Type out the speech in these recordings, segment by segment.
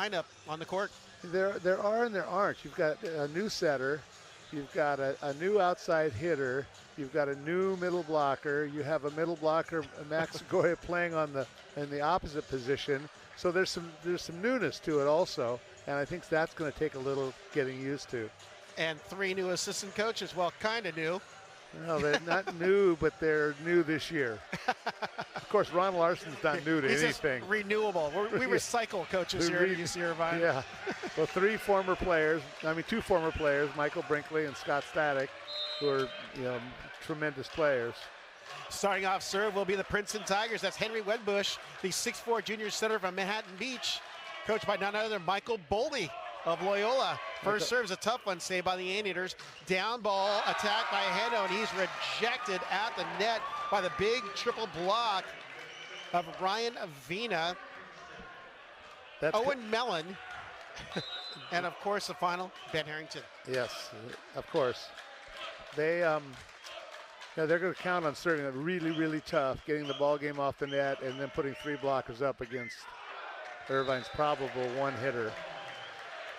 lineup on the court. There are and there aren't. You've got a new setter. You've got a new outside hitter. You've got a new middle blocker. You have a middle blocker, Max Goya, playing in the opposite position. So there's some newness to it also, and I think that's going to take a little getting used to. And 3 new assistant coaches. Well, kind of new. No, they're not new, but they're new this year. Of course, Ron Larson's not new to anything. Just renewable. We recycle coaches here at UC Irvine. Yeah. Well, 2 former players, Michael Brinkley and Scott Static, who are tremendous players. Starting off serve will be the Princeton Tigers. That's Henry Wedbush, the 6'4" junior center from Manhattan Beach, coached by none other than Michael Boldy of Loyola. First serve is a tough one, saved by the Anteaters. Down ball attacked by Heno, and he's rejected at the net by the big triple block of Ryan Avina. Owen Mellon, and of course the final, Ben Harrington. Yes, of course. They're going to count on serving it really, really tough, getting the ball game off the net, and then putting 3 blockers up against Irvine's probable one hitter.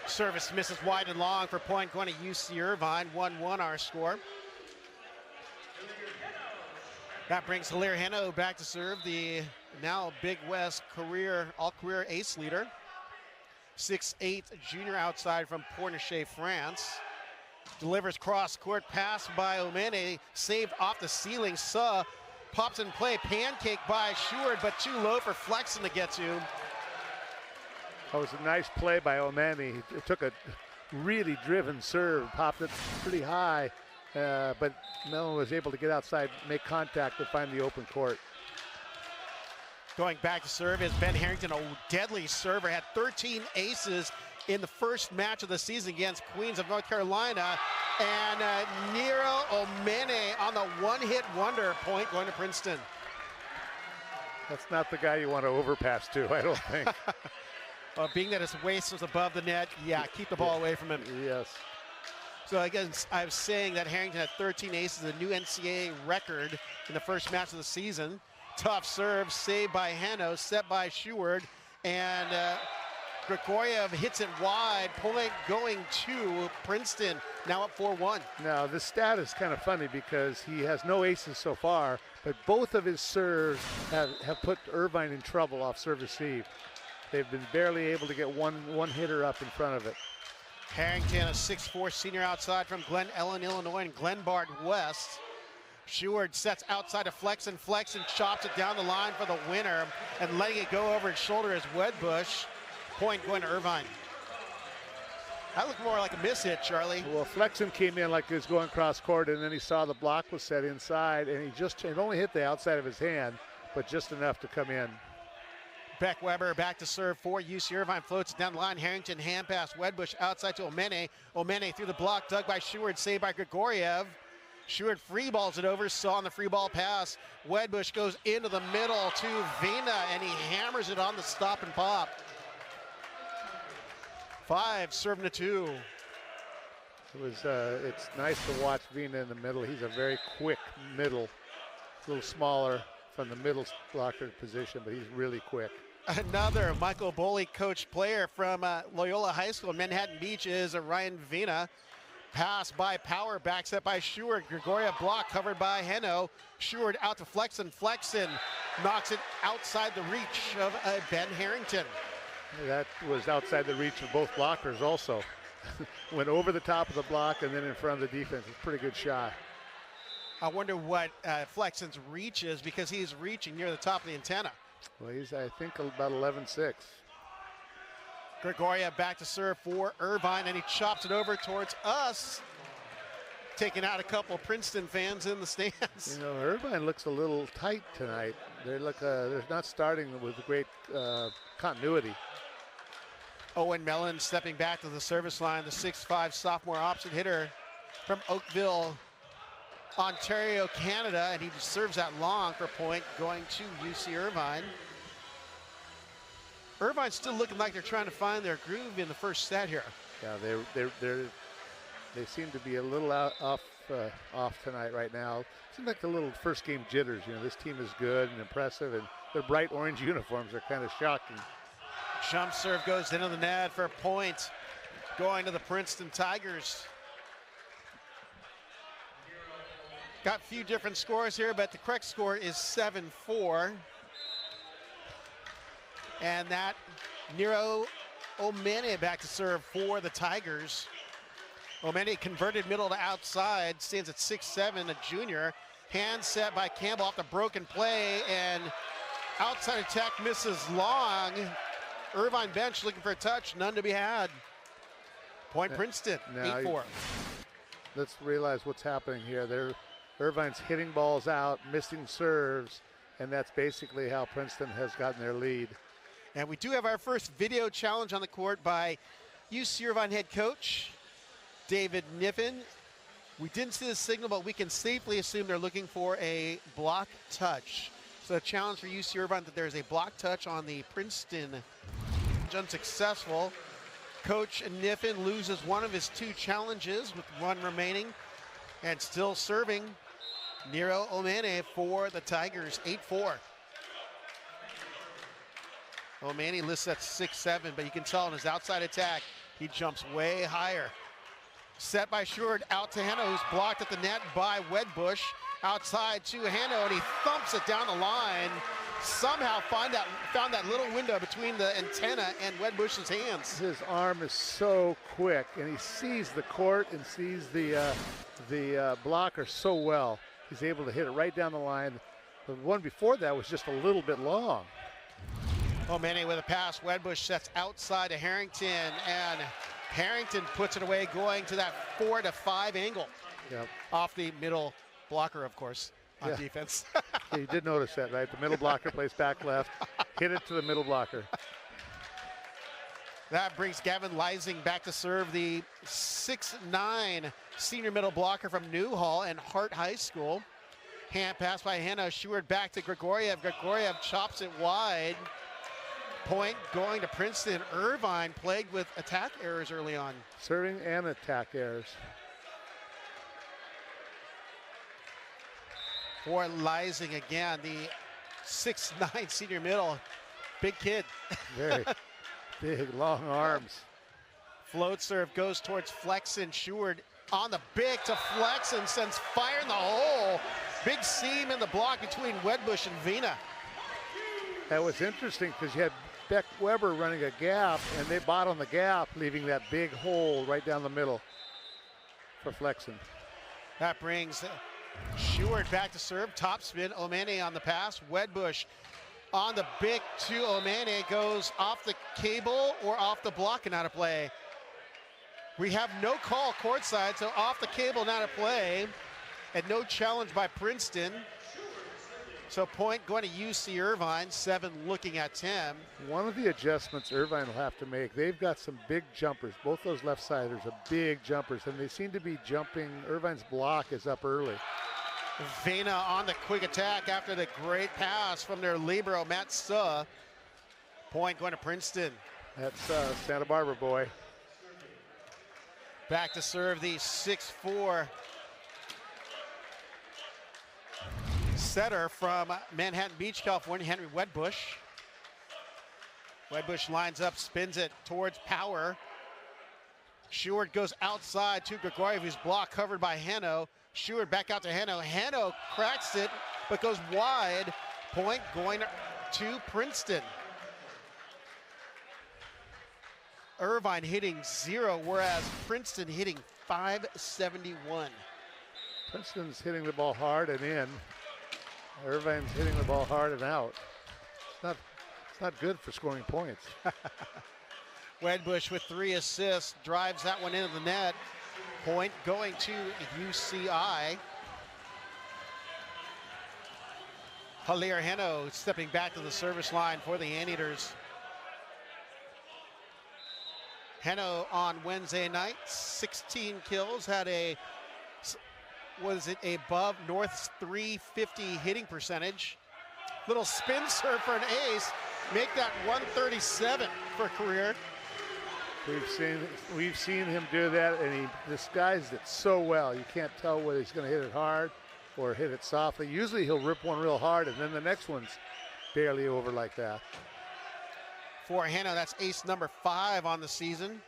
Service misses wide and long for point going to UC Irvine. 1-1 our score. That brings Hilaire Heno back to serve, the now Big West all-career ace leader. 6'8" junior outside from Pornichet, France. Delivers cross-court pass by Omene, saved off the ceiling. Suh pops in play, pancake by Sheward, but too low for Flexen to get to. That was a nice play by Omene. He took a really driven serve, popped it pretty high, but Mellon was able to get outside, make contact to find the open court. Going back to serve is Ben Harrington, a deadly server, had 13 aces in the first match of the season against Queens of North Carolina. And Nero Omene on the one-hit wonder, point going to Princeton. That's not the guy you want to overpass to, I don't think. Being that his waist was above the net, keep the ball away from him. Yes. So again, I was saying that Harrington had 13 aces, a new NCAA record in the first match of the season. Tough serve, saved by Heno, set by Sheward, and Grigoriev hits it wide, point going to Princeton, now up 4-1. Now, this stat is kind of funny because he has no aces so far, but both of his serves have put Irvine in trouble off serve receive. They've been barely able to get one hitter up in front of it. Harrington, a 6'4" senior outside from Glen Ellen, Illinois, and Glenbard West. Sheward sets outside to Flexen. Flexen chops it down the line for the winner, and letting it go over his shoulder is Wedbush. Point going to Irvine. That looked more like a miss hit, Charlie. Well, Flexen came in like he was going cross court, and then he saw the block was set inside, and it only hit the outside of his hand, but just enough to come in. Beck Weber back to serve for UC Irvine, floats down the line. Harrington hand pass, Wedbush outside to Omene. Omene through the block, dug by Sheward, saved by Grigoriev. Sheward free balls it over, saw on the free ball pass. Wedbush goes into the middle to Vina, and he hammers it on the stop and pop. 5 serving to 2. It's nice to watch Vina in the middle. He's a very quick middle, a little smaller from the middle blocker position, but he's really quick. Another Michael Boley coach player from Loyola High School in Manhattan Beach is Ryan Vina. Pass by Power, back set by Sheward. Grigoriev block covered by Heno. Sheward out to Flexen. Flexen knocks it outside the reach of Ben Harrington. That was outside the reach of both blockers also. Went over the top of the block and then in front of the defense. It's a pretty good shot. I wonder what Flexen's reach is, because he's reaching near the top of the antenna. Well, he's, I think, about 11'6". Grigoriev back to serve for Irvine, and he chops it over towards us, taking out a couple of Princeton fans in the stands. You know, Irvine looks a little tight tonight. They're not starting with great continuity. Owen Mellon stepping back to the service line, the 6'5" sophomore option hitter from Oakville, Ontario, Canada, and he just serves that long for point going to UC Irvine. Irvine's still looking like they're trying to find their groove in the first set here. Yeah, they seem to be a little off tonight right now. Seems like the little first game jitters. You know, this team is good and impressive, and their bright orange uniforms are kind of shocking. Jump serve goes into the net for a point, going to the Princeton Tigers. Got a few different scores here, but the correct score is 7-4. And that Nero Omene back to serve for the Tigers. Omene converted middle to outside, stands at 6'7", a junior. Hand set by Campbell off the broken play, and outside attack misses long. Irvine bench looking for a touch, none to be had. Point Princeton, 8-4. Let's realize what's happening here. Irvine's hitting balls out, missing serves, and that's basically how Princeton has gotten their lead. And we do have our first video challenge on the court by UC Irvine head coach David Niffen. We didn't see the signal, but we can safely assume they're looking for a block touch. So the challenge for UC Irvine that there's a block touch on the Princeton. Unsuccessful. Coach Niffen loses one of his two challenges with one remaining, and still serving Nero Omene for the Tigers, 8-4. Omene lists at 6'7", but you can tell in his outside attack, he jumps way higher. Set by Sheward out to Heno, who's blocked at the net by Wedbush. Outside to Heno, and he thumps it down the line. Somehow found that little window between the antenna and Wedbush's hands. His arm is so quick, and he sees the court and sees the blocker so well. He's able to hit it right down the line. The one before that was just a little bit long. Omene with a pass. Wedbush sets outside to Harrington, and Harrington puts it away, going to that 4-5 angle. Yep. Off the middle blocker, of course, on defense. Yeah, you did notice that, right? The middle blocker plays back left, hit it to the middle blocker. That brings Gavin Leising back to serve, the 6'9" senior middle blocker from Newhall and Hart High School. Hand pass by Hannah, Sheward back to Grigoriev. Grigoriev chops it wide. Point going to Princeton. Irvine plagued with attack errors early on. Serving and attack errors. For Leising again, the 6'9" senior middle. Big kid. Very big, long arms. Float serve goes towards Flexen. Sheward on the big to Flexen, sends fire in the hole. Big seam in the block between Wedbush and Vina. That was interesting because you had Beck Weber running a gap, and they bottomed the gap, leaving that big hole right down the middle for Flexen. That brings Sheward back to serve. Topspin, Omene on the pass. Wedbush on the big to Omene, goes off the cable or off the block and out of play. We have no call courtside, so off the cable and out of play, and no challenge by Princeton. So point going to UC Irvine, 7 looking at 10. One of the adjustments Irvine will have to make, they've got some big jumpers. Both those left-siders are big jumpers, and they seem to be jumping. Irvine's block is up early. Vina on the quick attack after the great pass from their libero, Matt Suh. Point going to Princeton. That's Santa Barbara boy. Back to serve the 6'4" setter from Manhattan Beach, California, Henry Wedbush. Wedbush lines up, spins it towards Power. Sheward goes outside to Grigoriev, who's blocked, covered by Heno. Sheward back out to Heno. Heno cracks it, but goes wide. Point going to Princeton. Irvine hitting 0, whereas Princeton hitting 571. Princeton's hitting the ball hard and in. Irvine's hitting the ball hard and out. It's not good for scoring points. Wedbush with 3 assists, drives that one into the net. Point going to UCI. Halir Heno stepping back to the service line for the Anteaters. Heno on Wednesday night, 16 kills, had above North's 350 hitting percentage. Little spin serve for an ace, make that 137 for career. We've seen him do that, and he disguised it so well. You can't tell whether he's going to hit it hard or hit it softly. Usually he'll rip one real hard, and then the next one's barely over like that. for Hanno. That's ace number 5 on the season.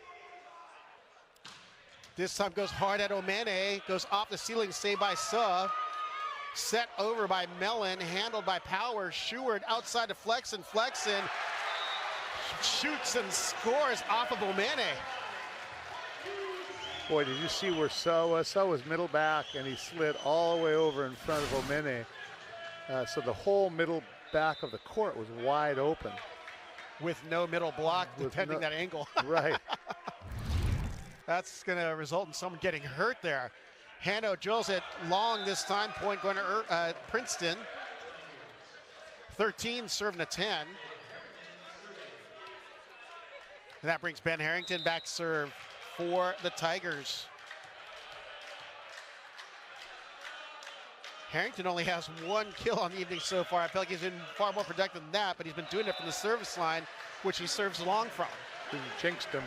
This time goes hard at Omene, goes off the ceiling, saved by Suh. Set over by Mellon, handled by Power. Sheward outside to Flexen. Flexen shoots and scores off of Omene. Boy, did you see where Suh was? Suh was middle back, and he slid all the way over in front of Omene. So the whole middle back of the court was wide open. With no middle block, depending that angle. Right. That's going to result in someone getting hurt there. Hanno drills it long this time. Point going to Princeton. 13 serving a 10. And that brings Ben Harrington back to serve for the Tigers. Harrington only has 1 kill on the evening so far. I feel like he's been far more productive than that, but he's been doing it from the service line, which he serves long from. He jinxed him.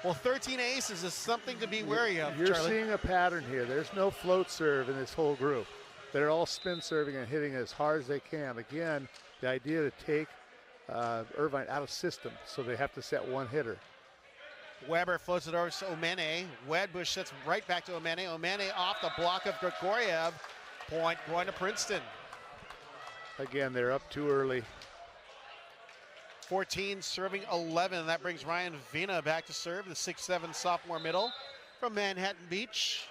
Well, 13 aces is something to be wary of, You're Charlie. seeing a pattern here. There's no float serve in this whole group. They're all spin serving and hitting as hard as they can. Again, the idea to take Irvine out of system, so they have to set 1 hitter. Weber floats it over to Omene. Wedbush sets right back to Omene. Omene off the block of Grigoriev. Point going to Princeton. Again, they're up too early. 14 serving 11. That brings Ryan Vina back to serve, the 6'7" sophomore middle from Manhattan Beach.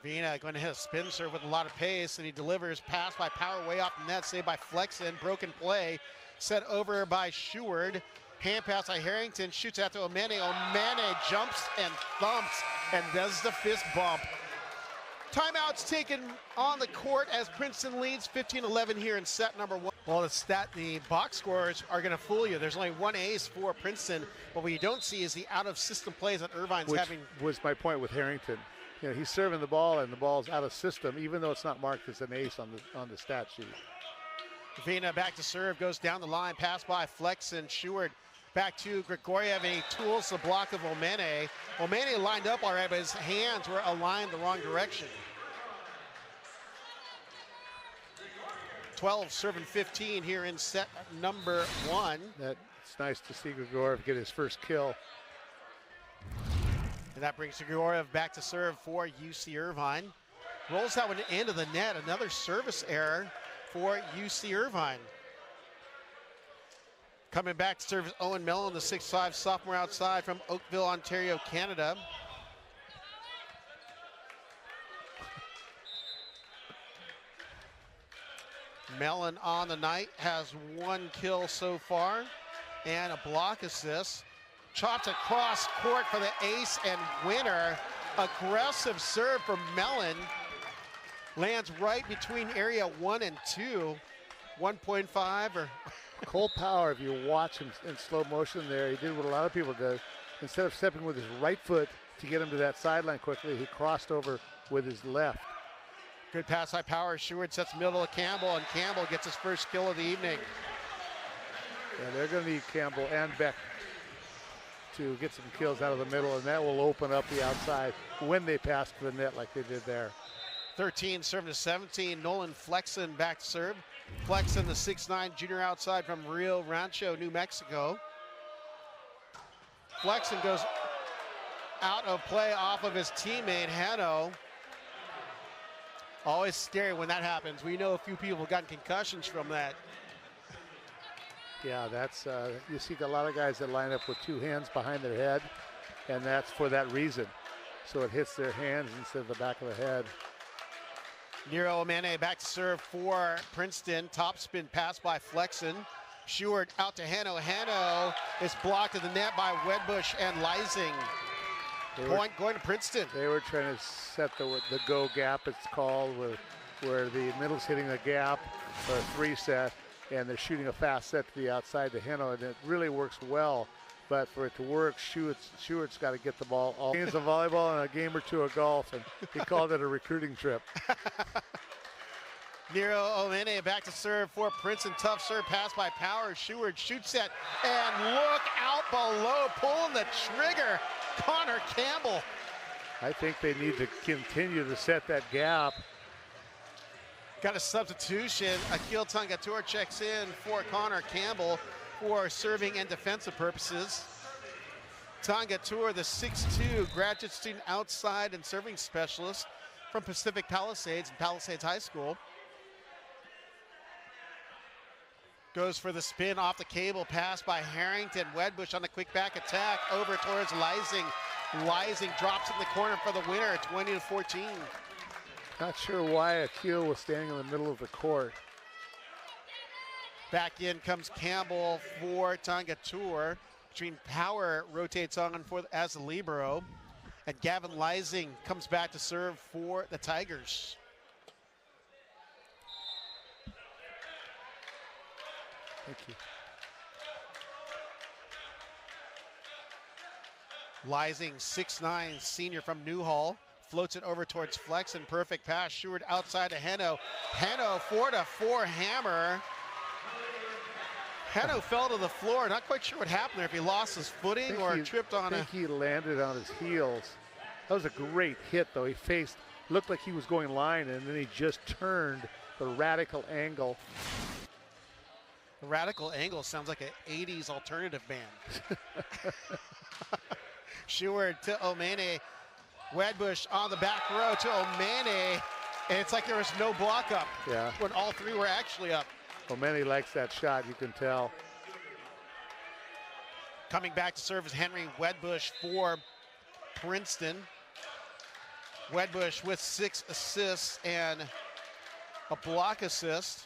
Vina going to hit a spin serve with a lot of pace, and he delivers pass by Power way off the net, saved by Flexen. Broken play, set over by Sheward. Hand pass by Harrington, shoots out to Omene. Omene jumps and thumps and does the fist bump. Timeouts taken on the court as Princeton leads 15-11 here in set number 1. Well, the box scores are going to fool you. There's only 1 ace for Princeton, but what you don't see is the out-of-system plays that Irvine's having. Which was my point with Harrington. You know, he's serving the ball, and the ball's out of system, even though it's not marked as an ace on the stat sheet. Vina back to serve, goes down the line, pass by Flexen. Sheward back to Grigoriev, and he tools the block of Omene. Omene lined up all right, but his hands were aligned the wrong direction. 12 serving 15 here in set number 1. It's nice to see Grigoriev get his first kill. And that brings Grigoriev back to serve for UC Irvine. Rolls that one into the net. Another service error for UC Irvine. Coming back to serve is Owen Mellon, the 6'5" sophomore outside from Oakville, Ontario, Canada. Mellon on the night has 1 kill so far and a block assist. Chopped across court for the ace and winner. Aggressive serve from Mellon. Lands right between area 1 and 2. 1.5 or Cole Power, if you watch him in slow motion there, he did what a lot of people do. Instead of stepping with his right foot to get him to that sideline quickly, he crossed over with his left. Good pass by Power. Sheward sets middle to Campbell, and Campbell gets his first kill of the evening. Yeah, they're going to need Campbell and Beck to get some kills out of the middle, and that will open up the outside when they pass to the net like they did there. 13 serving to 17. Nolan Flexen back to serve. Flexen, the 6'9" junior outside from Rio Rancho, New Mexico. Flexen goes out of play off of his teammate, Hanno. Always scary when that happens. We know a few people have gotten concussions from that. Yeah, that's, you see a lot of guys that line up with 2 hands behind their head, and that's for that reason. So it hits their hands instead of the back of the head. Nero Omene back to serve for Princeton. Top spin pass by Flexen. Sheward out to Hanno. Hanno is blocked at the net by Wedbush and Lysing. Point going to Princeton. They were trying to set the go gap, it's called, where the middle's hitting the gap, or a 3 set, and they're shooting a fast set to the outside to Hanno, and it really works well. But for it to work, Sheward's got to get the ball all games of volleyball and a game or 2 of golf, and he called it a recruiting trip. Nero Omene back to serve for Princeton. Tough serve pass by Power. Sheward shoots it, and look out below, pulling the trigger, Connor Campbell. I think they need to continue to set that gap. Got a substitution. Akil Tongatur checks in for Connor Campbell for serving and defensive purposes. Tongatur, the 6'2" graduate student outside and serving specialist from Pacific Palisades and Palisades High School. Goes for the spin off the cable, pass by Harrington. Wedbush on the quick back attack over towards Lysing. Lysing drops in the corner for the winner, 20-14. Not sure why Akil was standing in the middle of the court. Back in comes Campbell for Tongatur. Between Power rotates on for as the libero. And Gavin Lysing comes back to serve for the Tigers. Thank you. Lysing, 6'9", senior from Newhall. Floats it over towards Flex and perfect pass. Sheward outside to Heno. Heno 4-4 hammer. Heno fell to the floor. Not quite sure what happened there, if he lost his footing or tripped on I think he landed on his heels. That was a great hit, though. He looked like he was going line, and then he just turned the radical angle. The Radical Angle sounds like an 80s alternative band. Sheward to Omane. Wedbush on the back row to Omane. And it's like there was no block up when all three were actually up. Omane likes that shot, you can tell. Coming back to serve is Henry Wedbush for Princeton. Wedbush with 6 assists and a block assist.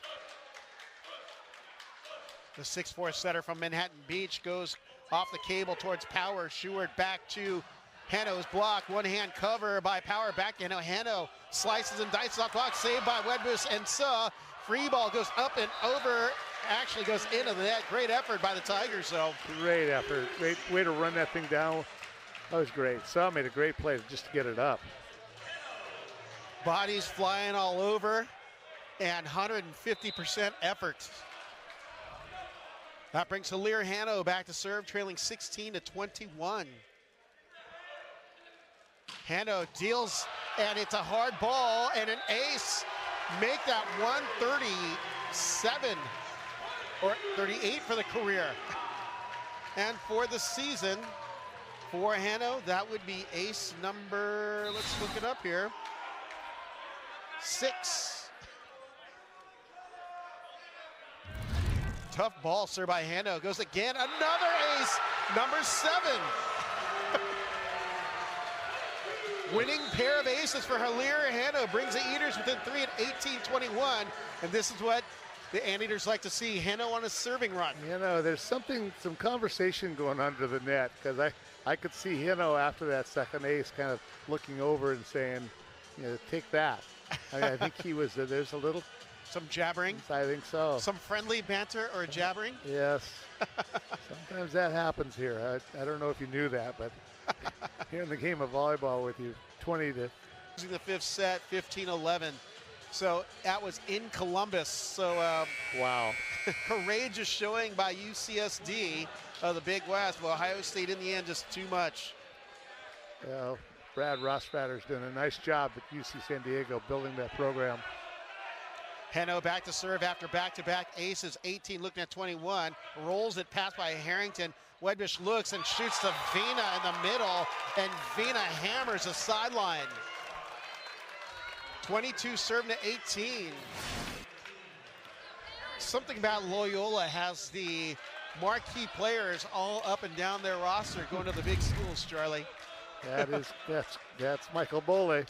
The 6'4" setter from Manhattan Beach goes off the cable towards Power. Sheward back to Heno's block. One hand cover by Power back to Heno. Heno slices and dices off block. Saved by Wedbush and free ball goes up and over. Actually goes into the net. Great effort by the Tigers, though. Great effort. Great way to run that thing down. That was great. Suh made a great play just to get it up. Bodies flying all over and 150% effort. That brings Hilaire Hano back to serve, trailing 16-21. Hano deals, and it's a hard ball and an ace. Make that 137 or 38 for the career. And for the season, for Hano, that would be ace number, let's look it up here, 6. Tough ball served by Hano. Goes again, another ace, number 7. Winning pair of aces for Hilaire Hano brings the Eaters within 3 at 18-21. And this is what the Anteaters like to see, Hano on a serving run. You know, there's some conversation going under the net, because I could see Hano after that second ace kind of looking over and saying, you know, take that. I mean, I think he was, there's a little. Some jabbering? I think so. Some friendly banter or jabbering? Yes. Sometimes that happens here. I don't know if you knew that, but here in the game of volleyball with you, 20 to. Losing the 5th set, 15-11. So that was in Columbus. So wow. Courageous showing by UCSD of the Big West. Well, Ohio State in the end just too much. Well, Brad Rossratter's doing a nice job at UC San Diego building that program. Heno back to serve after back-to-back aces, 18 looking at 21. Rolls it, passed by Harrington. Wedbush looks and shoots to Vina in the middle, and Vina hammers the sideline. 22 serving to 18. Something about Loyola has the marquee players all up and down their roster going to the big schools, Charlie. That's Michael Bole.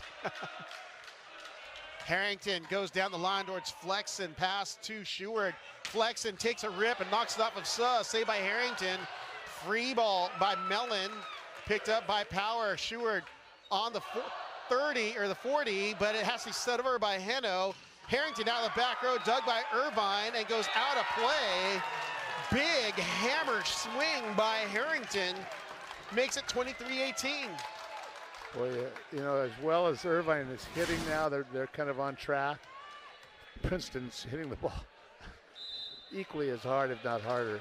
Harrington goes down the line towards Flexen, pass to Sheward. Flexen takes a rip and knocks it off of Suh, saved by Harrington. Free ball by Mellon, picked up by Power. Sheward on the 30 or the 40, but it has to be set over by Heno. Harrington out of the back row, dug by Irvine, and goes out of play. Big hammer swing by Harrington, makes it 23-18. Boy, you know, as well as Irvine is hitting now, they're kind of on track. Princeton's hitting the ball equally as hard, if not harder.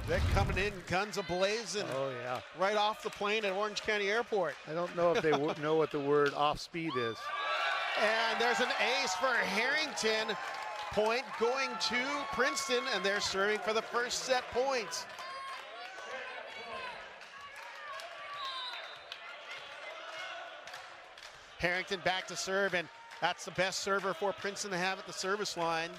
They're coming in guns a-blazing. Oh, yeah. Right off the plane at Orange County Airport. I don't know if they know what the word off speed is. And there's an ace for Harrington. Point going to Princeton, and they're serving for the first set point. Harrington back to serve, and that's the best server for Princeton to have at the service line.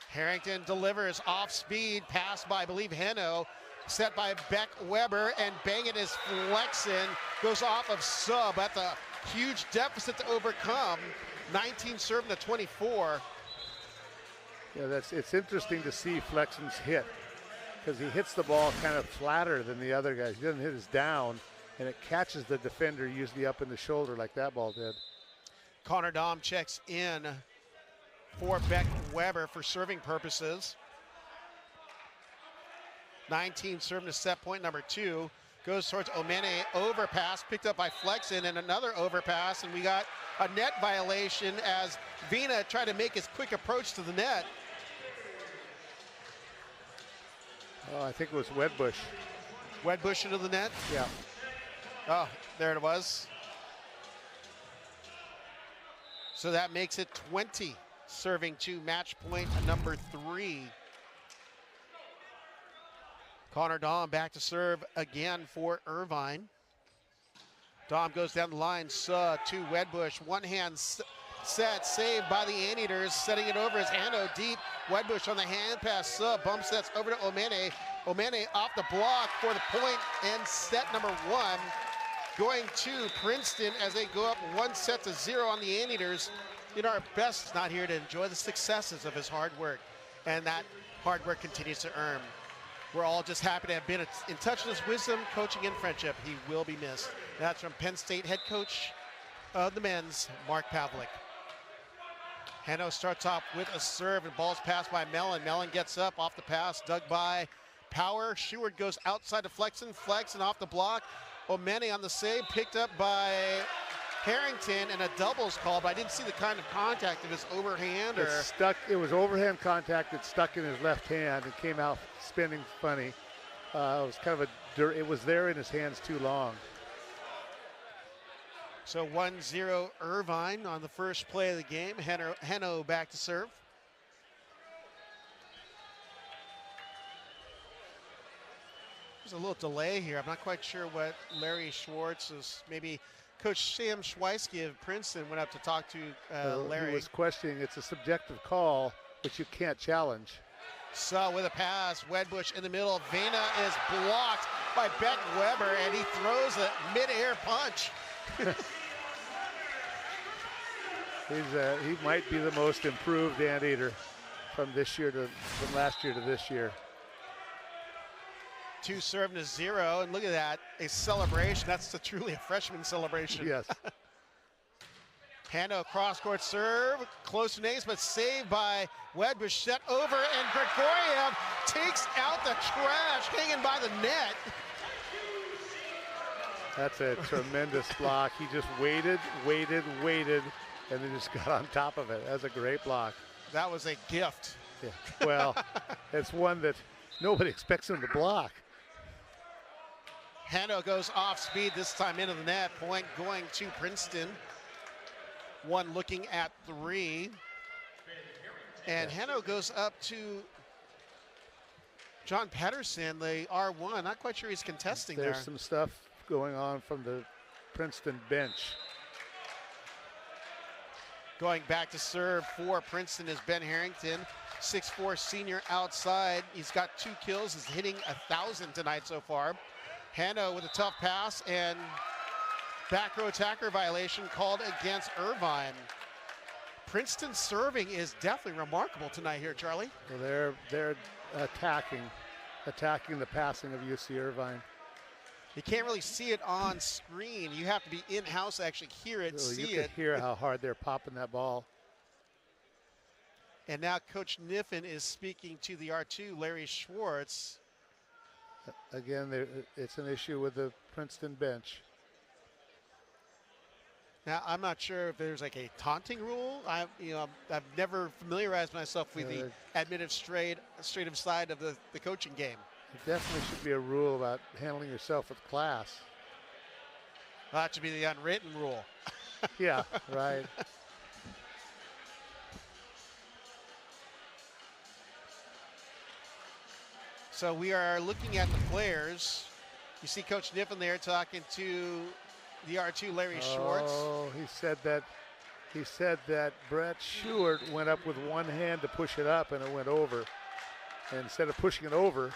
Harrington delivers off speed, passed by, I believe, Heno, set by Beck Weber, and bang it is Flexen, goes off of sub. That's a huge deficit to overcome. 19 serving to 24. Yeah, it's interesting to see Flexen's hit, because he hits the ball kind of flatter than the other guys. He doesn't hit his down, and it catches the defender usually up in the shoulder like that ball did. Connor Dahm checks in for Beck Weber for serving purposes. 19 serving to set point number 2. Goes towards Omene, overpass, picked up by Flexen, and another overpass, and we got a net violation as Vina tried to make his quick approach to the net. Oh, I think it was Wedbush. Wedbush into the net? Yeah. Oh, there it was. So that makes it 20, serving to match point number 3. Connor Dahm back to serve again for Irvine. Dahm goes down the line, to Wedbush. One hand set, saved by the Anteaters, setting it over his Hano deep. Wedbush on the hand pass, bump sets over to Omene. Omene off the block for the point and set number 1. Going to Princeton as they go up 1-0 on the Anteaters. You know, our best is not here to enjoy the successes of his hard work, and that hard work continues to earn. We're all just happy to have been in touch with his wisdom, coaching, and friendship. He will be missed. That's from Penn State head coach of the men's, Mark Pavlik. Hano starts off with a serve, and ball's passed by Mellon. Mellon gets up off the pass, dug by Power. Sheward goes outside to Flexen. Flexen off the block. Omene on the save, picked up by Harrington, and a doubles call, but I didn't see the kind of contact. If it's overhand or... It was overhand contact. It stuck in his left hand and came out spinning funny. It was kind of it was there in his hands too long. So 1-0 Irvine on the first play of the game. Heno back to serve. There's a little delay here. I'm not quite sure what Larry Schwartz is. Maybe Coach Sam Schweisky of Princeton went up to talk to Larry. He was questioning. It's a subjective call, which you can't challenge. So with a pass, Wedbush in the middle. Vena is blocked by Beck Weber, and he throws a mid-air punch. He might be the most improved Anteater from last year to this year. 2 serving to 0, and look at that, a celebration. That's truly a freshman celebration. Yes. Hano cross-court serve, close to an ace, but saved by Wedbush, set over, and Grigoriev takes out the trash, hanging by the net. That's a tremendous block. He just waited, and then just got on top of it. That's a great block. That was a gift. Yeah. Well, it's one that nobody expects him to block. Hano goes off speed, this time into the net. Point going to Princeton. 1 looking at 3. And Hano goes up to John Pedersen, the R1. Not quite sure he's contesting there. There's some stuff going on from the Princeton bench. Going back to serve for Princeton is Ben Harrington, 6'4" senior outside. He's got 2 kills, he's hitting 1,000 tonight so far. Hano with a tough pass, and back row attacker violation called against Irvine. Princeton serving is definitely remarkable tonight here, Charlie. Well, they're attacking the passing of UC Irvine. You can't really see it on screen. You have to be in-house to actually hear it, see it. You can hear how hard they're popping that ball. And now Coach Niffen is speaking to the R2, Larry Schwartz. Again, it's an issue with the Princeton bench. Now, I'm not sure if there's like a taunting rule. I've never familiarized myself with the administrative side of the coaching game. There definitely should be a rule about handling yourself with class. That should be the unwritten rule. Yeah, right. So we are looking at the players. You see Coach Niffen there talking to the R2, Larry Schwartz. Oh, he said that Brett Stewart went up with one hand to push it up and it went over. And instead of pushing it over,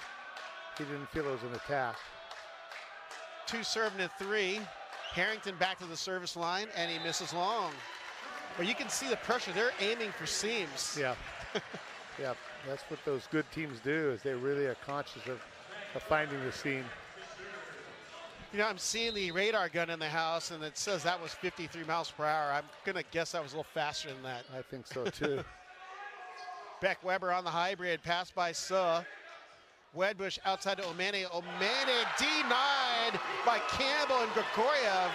he didn't feel it was an attack. 2 serving to 3. Harrington back to the service line, and he misses long. But you can see the pressure. They're aiming for seams. Yeah. Yeah, that's what those good teams do, is they really are conscious of finding the seam. You know, I'm seeing the radar gun in the house, and it says that was 53 miles per hour. I'm going to guess that was a little faster than that. I think so, too. Beck Weber on the hybrid, pass by Suh. Wedbush outside to Omane. Omane denied by Campbell and Grigoriev.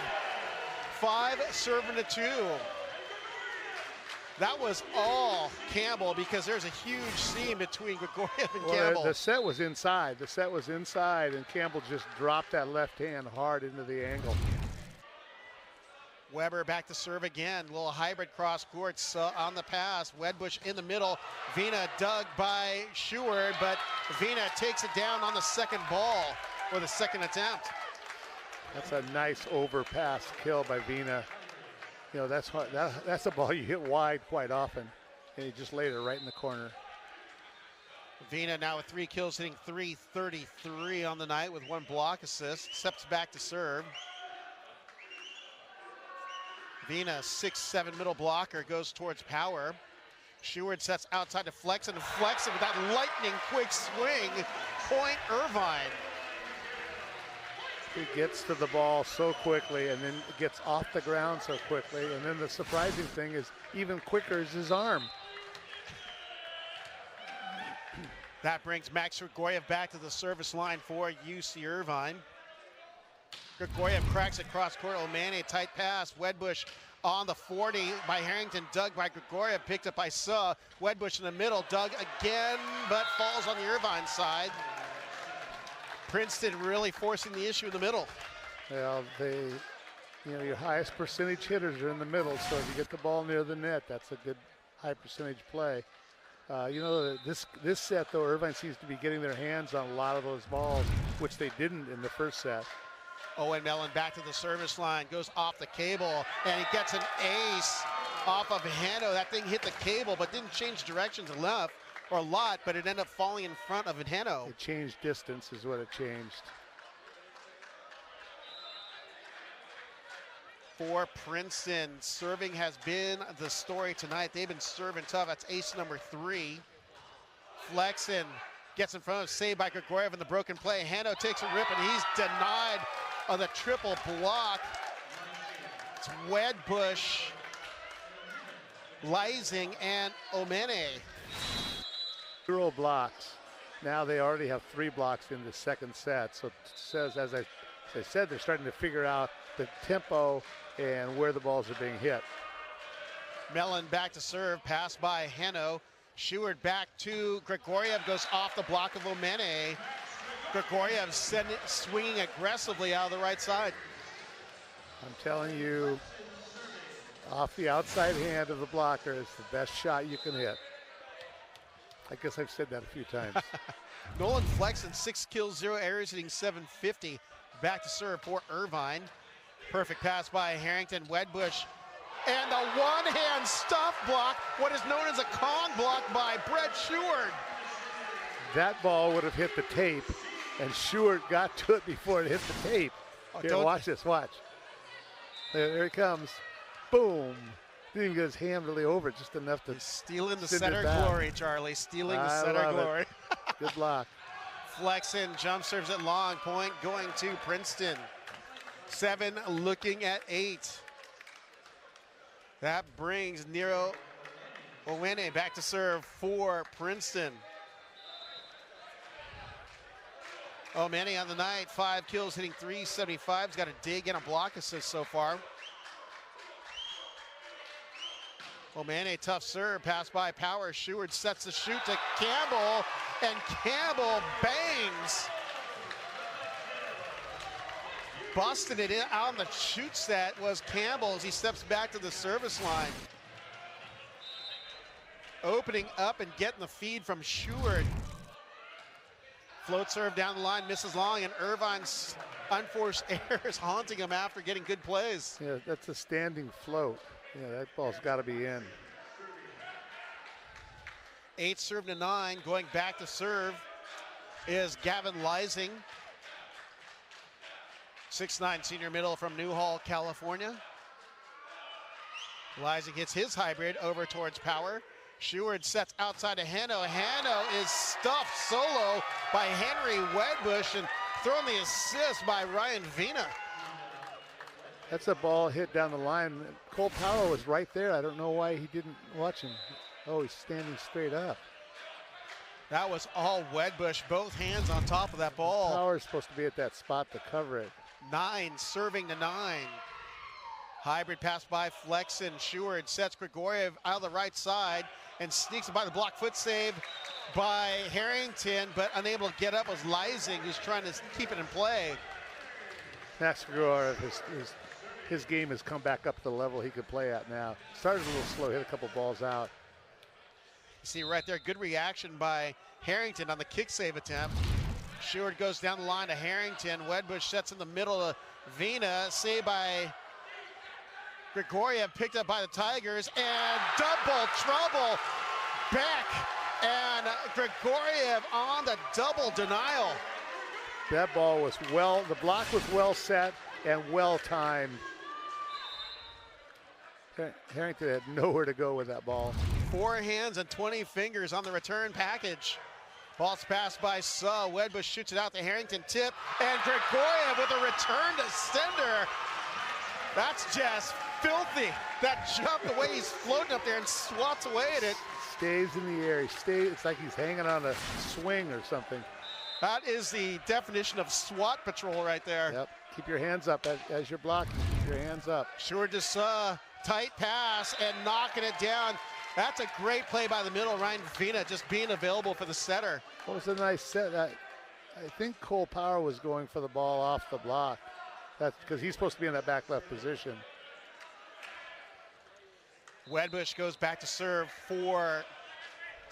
5 serving to 2. That was all Campbell because there's a huge seam between Grigoriev and Campbell. The set was inside. The set was inside, and Campbell just dropped that left hand hard into the angle. Weber back to serve again. Little hybrid cross court on the pass. Wedbush in the middle. Vina dug by Schuard, but Vina takes it down on the second ball for the second attempt. That's a nice overpass kill by Vina. You know, that's a ball you hit wide quite often, and he just laid it right in the corner. Vina now with 3 kills, hitting .333 on the night with 1 block assist. Steps back to serve. Vina, 6'7" middle blocker, goes towards Power. Schuard sets outside to Flexen, and Flexen with that lightning quick swing. Point Irvine. He gets to the ball so quickly and then gets off the ground so quickly. And then the surprising thing is even quicker is his arm. That brings Max Grigoriev back to the service line for UC Irvine. Grigoriev cracks it cross court. Omane, tight pass. Wedbush on the 40 by Harrington. Dug by Grigoriev, picked up by Suh. Wedbush in the middle, dug again, but falls on the Irvine side. Princeton really forcing the issue in the middle. Well, your highest percentage hitters are in the middle, so if you get the ball near the net, that's a good high percentage play. This set, though, Irvine seems to be getting their hands on a lot of those balls, which they didn't in the first set. Owen Mellon back to the service line, goes off the cable, and he gets an ace off of Hano. That thing hit the cable, but didn't change directions enough, or a lot, but it ended up falling in front of Hano. It changed distance is what it changed. For Princeton, serving has been the story tonight. They've been serving tough. That's ace number 3. Flexen gets in front of, saved by Grigoriev in the broken play. Hano takes a rip, and he's denied on the triple block. It's Wedbush, Leising, and Omane. 0 blocks. Now they already have 3 blocks in the second set. So it says, as I said, they're starting to figure out the tempo and where the balls are being hit. Mellon back to serve, pass by Hano. Schuard back to Grigoriev, goes off the block of Omane. Grigoriev swinging aggressively out of the right side. I'm telling you, off the outside hand of the blocker is the best shot you can hit. I guess I've said that a few times. Nolan Flexen, 6 kills, 0 errors, hitting .750. Back to serve for Irvine. Perfect pass by Harrington. Wedbush, and the one-hand stuff block, what is known as a Kong block by Brett Schuard. That ball would have hit the tape, and Schuard got to it before it hit the tape. Here, watch this, watch. There he comes. Boom. Didn't even get his hand really over, just enough to stealing the center glory, Charlie. Stealing the center glory. Good block. Flexen jump serves at long point, going to Princeton. 7 looking at 8. That brings Nero Owene back to serve for Princeton. Omane on the night, 5 kills, hitting .375. He's got a dig and a block assist so far. Omane, tough serve, pass by Power. Schuard sets the shoot to Campbell, and Campbell bangs. busted it in out on the shoot set was Campbell as he steps back to the service line. Opening up and getting the feed from Sheward. Float serve down the line, misses long, and Irvine's unforced errors haunting him after getting good plays. Yeah, that's a standing float. Yeah, that ball's got to be in. 8 serve to 9, going back to serve is Gavin Leising. 6'9" senior middle from Newhall, California. Leising hits his hybrid over towards Power. Sheward sets outside to Hanno. Hanno is stuffed solo by Henry Wedbush and thrown the assist by Ryan Vina. That's a ball hit down the line. Cole Power was right there. I don't know why he didn't watch him. Oh, he's standing straight up. That was all Wedbush, both hands on top of that ball. Power's supposed to be at that spot to cover it. 9 serving to 9. Hybrid pass by Flexen. Sheward sets Grigoriev out of the right side and sneaks it by the block. Foot save by Harrington, but unable to get up was Leising, who's trying to keep it in play. Max Grigoriev, his game has come back up to the level he could play at now. Started a little slow, hit a couple balls out. You see right there, good reaction by Harrington on the kick save attempt. Sheward goes down the line to Harrington. Wedbush sets in the middle of Vina, saved by Grigoriev, picked up by the Tigers, and double trouble back, and Grigoriev on the double denial. That ball was the block was well set and well timed. Harrington had nowhere to go with that ball. 4 hands and 20 fingers on the return package. Ball's passed by Suh. Wedbush shoots it out to Harrington, tip, and Grigoriev with a return to sender. That's just filthy. That jump, the way he's floating up there and swats away at it. Stays in the air. It's like he's hanging on a swing or something. That is the definition of SWAT patrol right there. Yep. Keep your hands up as you're blocking. Keep your hands up. Sheward to Suh. Tight pass and knocking it down. That's a great play by the middle. Ryan Vina just being available for the setter. What was a nice set. I think Cole Power was going for the ball off the block. That's because he's supposed to be in that back left position. Wedbush goes back to serve for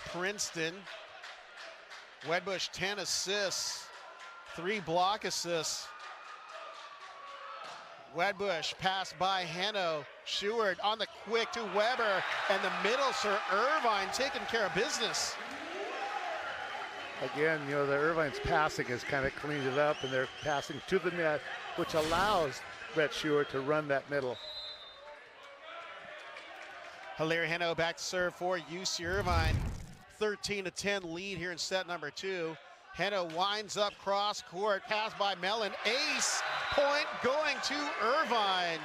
Princeton. Wedbush 10 assists, 3 block assists. Wedbush passed by Hanno. Sheward on the quick to Weber, and the middle, Sir Irvine taking care of business. Again, the Irvine's passing has kind of cleaned it up, and they're passing to the net, which allows Brett Sheward to run that middle. Hilaire Hanno back to serve for UC Irvine. 13-10 lead here in set number 2. Hanno winds up cross court, pass by Mellon, ace, point going to Irvine.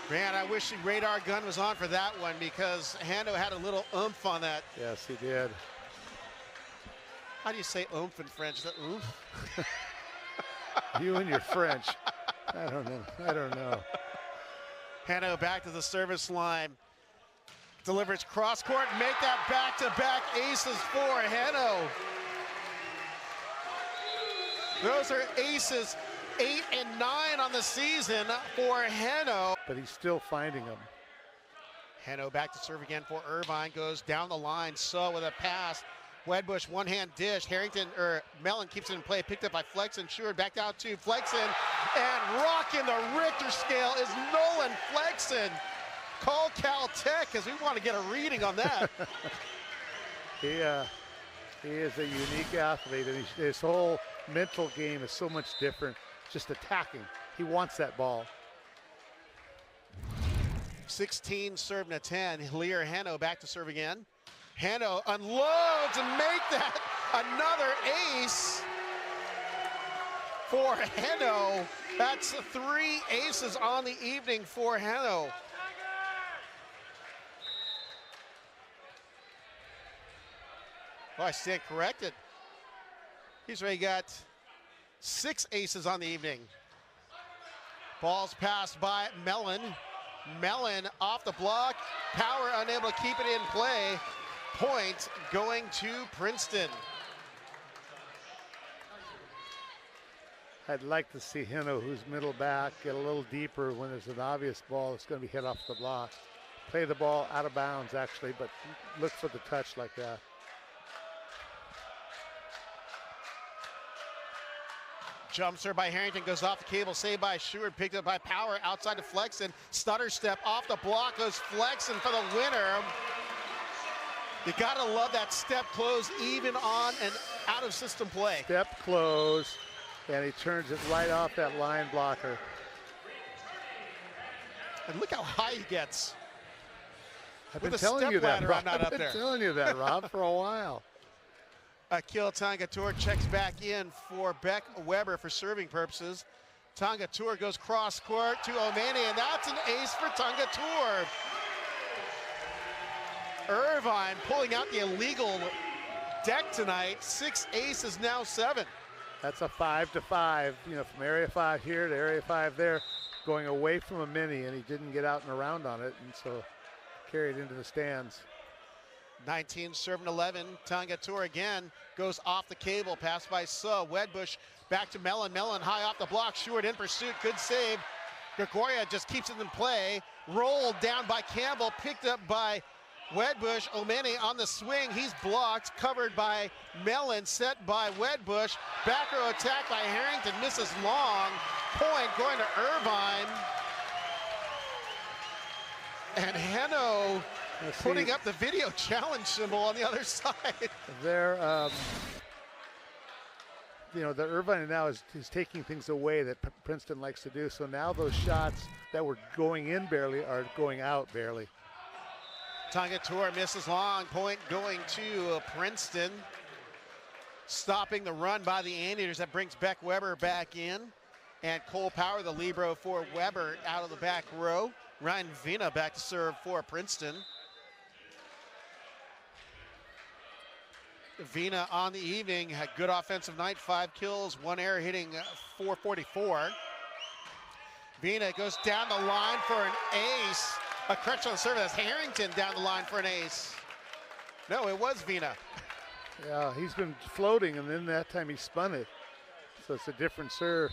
Man, I wish the radar gun was on for that one because Hanno had a little oomph on that. Yes, he did. How do you say oomph in French? Is that oomph? You and your French. I don't know. Hanno back to the service line. Delivers cross court, make that back-to-back aces for Hanno. Those are aces 8 and 9 on the season for Hanno. But he's still finding them. Hanno back to serve again for Irvine, goes down the line, Suh with a pass. Wedbush one-hand dish, Mellon keeps it in play, picked up by Flexen. Sheward back out to Flexen, and rocking the Richter scale is Nolan Flexen. Call Caltech because we want to get a reading on that. He is a unique athlete, and his whole mental game is so much different. Just attacking. He wants that ball. 16 serving to 10. Hilaire Hanno back to serve again. Hanno unloads and make that another ace for Hanno. That's 3 aces on the evening for Hanno. Oh, I stand corrected. He's already got 6 aces on the evening. Ball's passed by Mellon. Mellon off the block. Power unable to keep it in play. Point going to Princeton. I'd like to see Hino, who's middle back, get a little deeper when there's an obvious ball that's going to be hit off the block. Play the ball out of bounds, actually, but look for the touch like that. Jump serve by Harrington, goes off the cable, saved by Seward, picked up by Power, outside to Flexen. Stutter step off the block, goes Flexen for the winner. You gotta love that step close, even on and out of system play. Step close, and he turns it right off that line blocker. And look how high he gets. I've been telling you that, Rob. I've been telling you that, Rob, for a while. Akil Tongatur checks back in for Beck Weber for serving purposes. Tongatur goes cross court to Omani, and that's an ace for Tongatur. Irvine pulling out the illegal deck tonight. 6 aces, now 7. That's a 5-5, you know, from area 5 here to area 5 there, going away from a mini, and he didn't get out and around on it, and so carried into the stands. 19 serving 11. Tongatur again goes off the cable, passed by Suh. Wedbush back to Mellon. Mellon high off the block. Seward in pursuit. Good save. Gregoria just keeps it in play. Rolled down by Campbell. Picked up by Wedbush. Omeni on the swing. He's blocked. Covered by Mellon. Set by Wedbush. Back row attack by Harrington. Misses long. Point going to Irvine. And Heno putting up the video challenge symbol on the other side. They're, you know, the Irvine now is taking things away that Princeton likes to do. So now those shots that were going in barely are going out barely. Tongatur misses long. Point going to Princeton. Stopping the run by the Anteaters. That brings Beck Weber back in. And Cole Power, the libero for Weber, out of the back row. Ryan Vina back to serve for Princeton. Vina on the evening had good offensive night, 5 kills, 1 error, hitting .444. Vina goes down the line for an ace. A crutch on the service. Harrington down the line for an ace. No, it was Vina. Yeah, he's been floating, and then that time he spun it. So it's a different serve.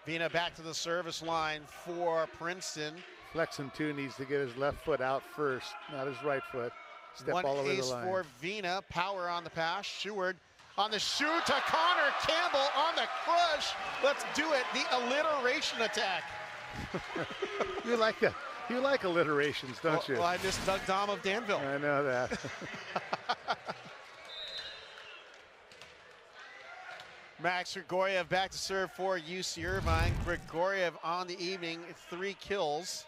Vina back to the service line for Princeton. Flexen too needs to get his left foot out first, not his right foot. Step One all the way to ace the line. for Vina. Power on the pass. Seward on the shoot to Connor Campbell on the crush. Let's do it. The alliteration attack. You like that? You like alliterations, don't you? Well, I missed Doug Dom of Danville. I know that. Max Grigoriev back to serve for UC Irvine. Grigoriev on the evening, 3 kills.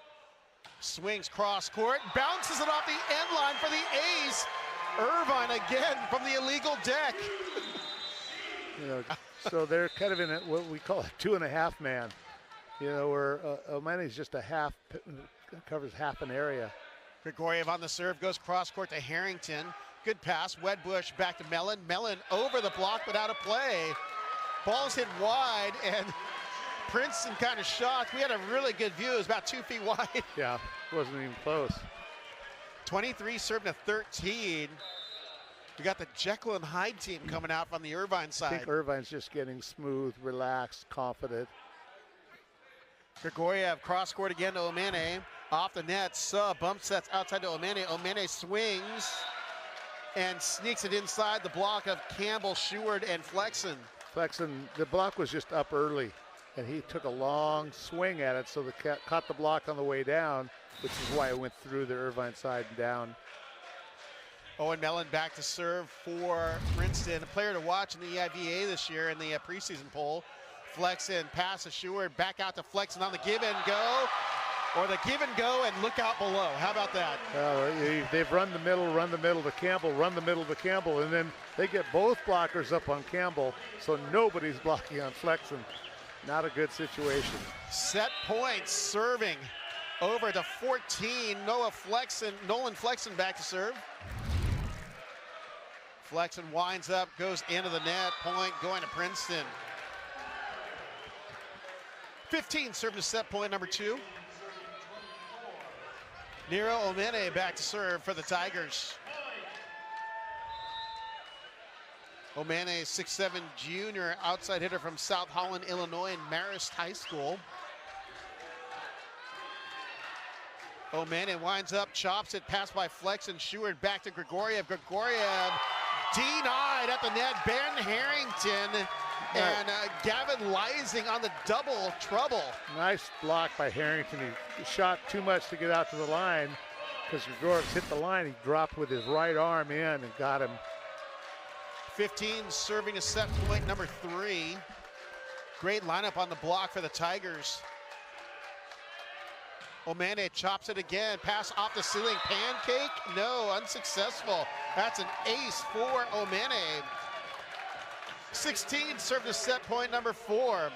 Swings cross court, bounces it off the end line for the ace. Irvine again from the illegal deck. You know, so they're kind of in what we call a 2.5 man. You know, where Omani's just a half, covers half an area. Grigoriev on the serve, goes cross court to Harrington. Good pass, Wedbush back to Mellon. Mellon over the block but out of play. Ball's hit wide, and Princeton kind of shocked. We had a really good view. It was about 2 feet wide. Yeah, wasn't even close. 23 serving to 13. We got the Jekyll and Hyde team coming out from the Irvine side. I think Irvine's just getting smooth, relaxed, confident. Grigoriev cross court again to Omane. Off the net, bump sets outside to Omane. Omane swings and sneaks it inside the block of Campbell, Seward, and Flexen. Flexen, the block was just up early, and he took a long swing at it, so the cat caught the block on the way down, which is why it went through the Irvine side and down. Owen Mellon back to serve for Princeton. A player to watch in the EIVA this year in the preseason poll. Flexen, pass to Seward, back out to Flexen on the give and go, or the give and go and look out below. How about that? They've run the middle to Campbell, run the middle to Campbell, and then they get both blockers up on Campbell, so nobody's blocking on Flexen. Not a good situation. Set points, serving over to 14. Nolan Flexen back to serve. Flexen winds up, goes into the net. Point going to Princeton. 15 serving to set point number 2. Nero Omene back to serve for the Tigers. Omane, 6'7" junior, outside hitter from South Holland, Illinois, and Marist High School. Omane winds up, chops it, pass by Flex and Sheward, back to Grigoriev. Grigoriev denied at the net. Ben Harrington and Gavin Lysing on the double trouble. Nice block by Harrington. He shot too much to get out to the line because Grigoriev's hit the line. He dropped with his right arm in and got him. 15 serving a set point number 3. Great lineup on the block for the Tigers. Omane chops it again, pass off the ceiling, pancake, no, unsuccessful. That's an ace for Omane. 16 served a set point number 4.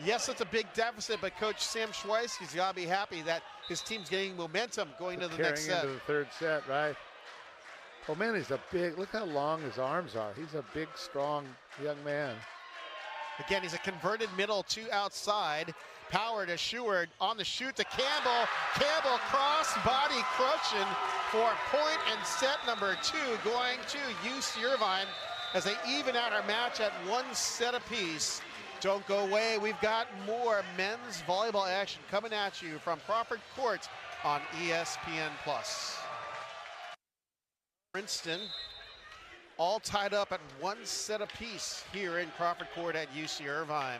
Yes, it's a big deficit, but Coach Sam Schweisky's got to be happy that his team's getting momentum going to the next set. Carrying into the third set, right? Omane's a big, look how long his arms are. He's a big, strong young man. Again, he's a converted middle to outside. Power to Sheward, on the shoot to Campbell. Campbell cross body crushing for point and set number 2 going to UC Irvine as they even out our match at 1 set apiece. Don't go away, we've got more men's volleyball action coming at you from Crawford Court on ESPN+. Princeton all tied up at 1 set apiece here in Crawford Court at UC Irvine.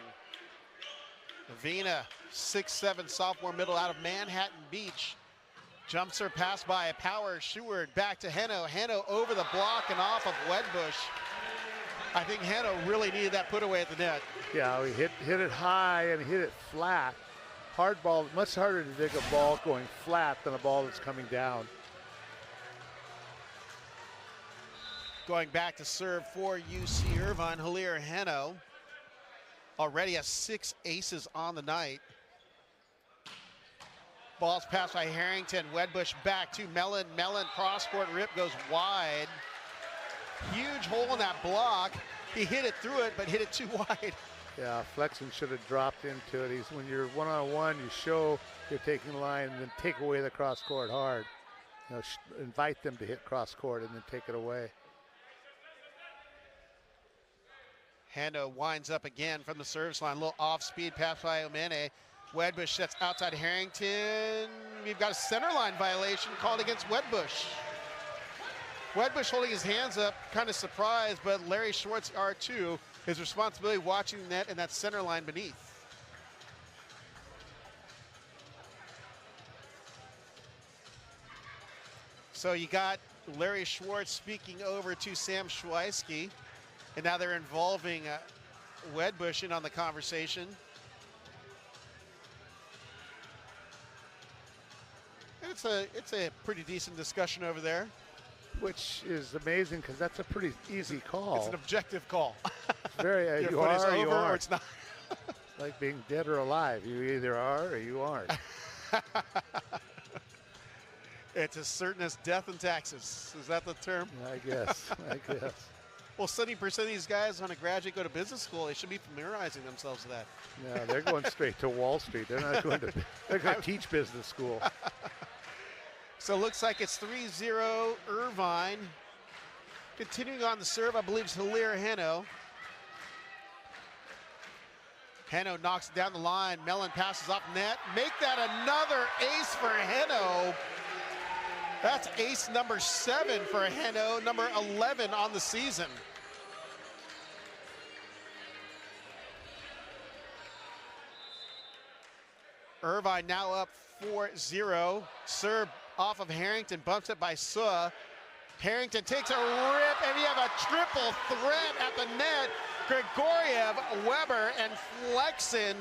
Avina, 6'7" sophomore middle out of Manhattan Beach. Jumps her pass by a Power. Sheward back to Heno. Heno over the block and off of Wedbush. I think Heno really needed that put away at the net. Yeah, he hit it high and hit it flat. Hard ball, much harder to dig a ball going flat than a ball that's coming down. Going back to serve for UC Irvine, Hilaire Heno. Already has 6 aces on the night. Ball's passed by Harrington. Wedbush back to Mellon. Mellon cross-court rip goes wide. Huge hole in that block. He hit it through it, but hit it too wide. Yeah, Flexen should have dropped into it. When you're one-on-one, you show you're taking the line and then take away the cross-court hard. You know, invite them to hit cross-court and then take it away. Hendo winds up again from the service line. A little off-speed pass by Omane. Wedbush sets outside Harrington. We've got a center line violation called against Wedbush. Wedbush holding his hands up, kind of surprised, but Larry Schwartz, R2, his responsibility watching the net and that center line beneath. So you got Larry Schwartz speaking over to Sam Schweisky. And now they're involving Wedbush in on the conversation. And it's a pretty decent discussion over there. Which is amazing because that's a pretty easy call. It's an objective call. Very, Your you foot are is or you over aren't. or it's not. It's like being dead or alive. You either are or you aren't. It's as certain as death and taxes. Is that the term? I guess. Well, 70% of these guys, when a graduate go to business school, they should be familiarizing themselves with that. Yeah, they're going straight to Wall Street. They're not going to. They're going to teach business school. So it looks like it's 3-0 Irvine. Continuing on the serve, I believe it's Hilaire Heno. Heno knocks it down the line. Mellon passes off net. Make that another ace for Heno. That's ace number 7 for Heno, number 11 on the season. Irvine now up 4-0. Serve off of Harrington, bumps it by Suh. Harrington takes a rip, and you have a triple threat at the net. Grigoriev, Weber, and Flexen.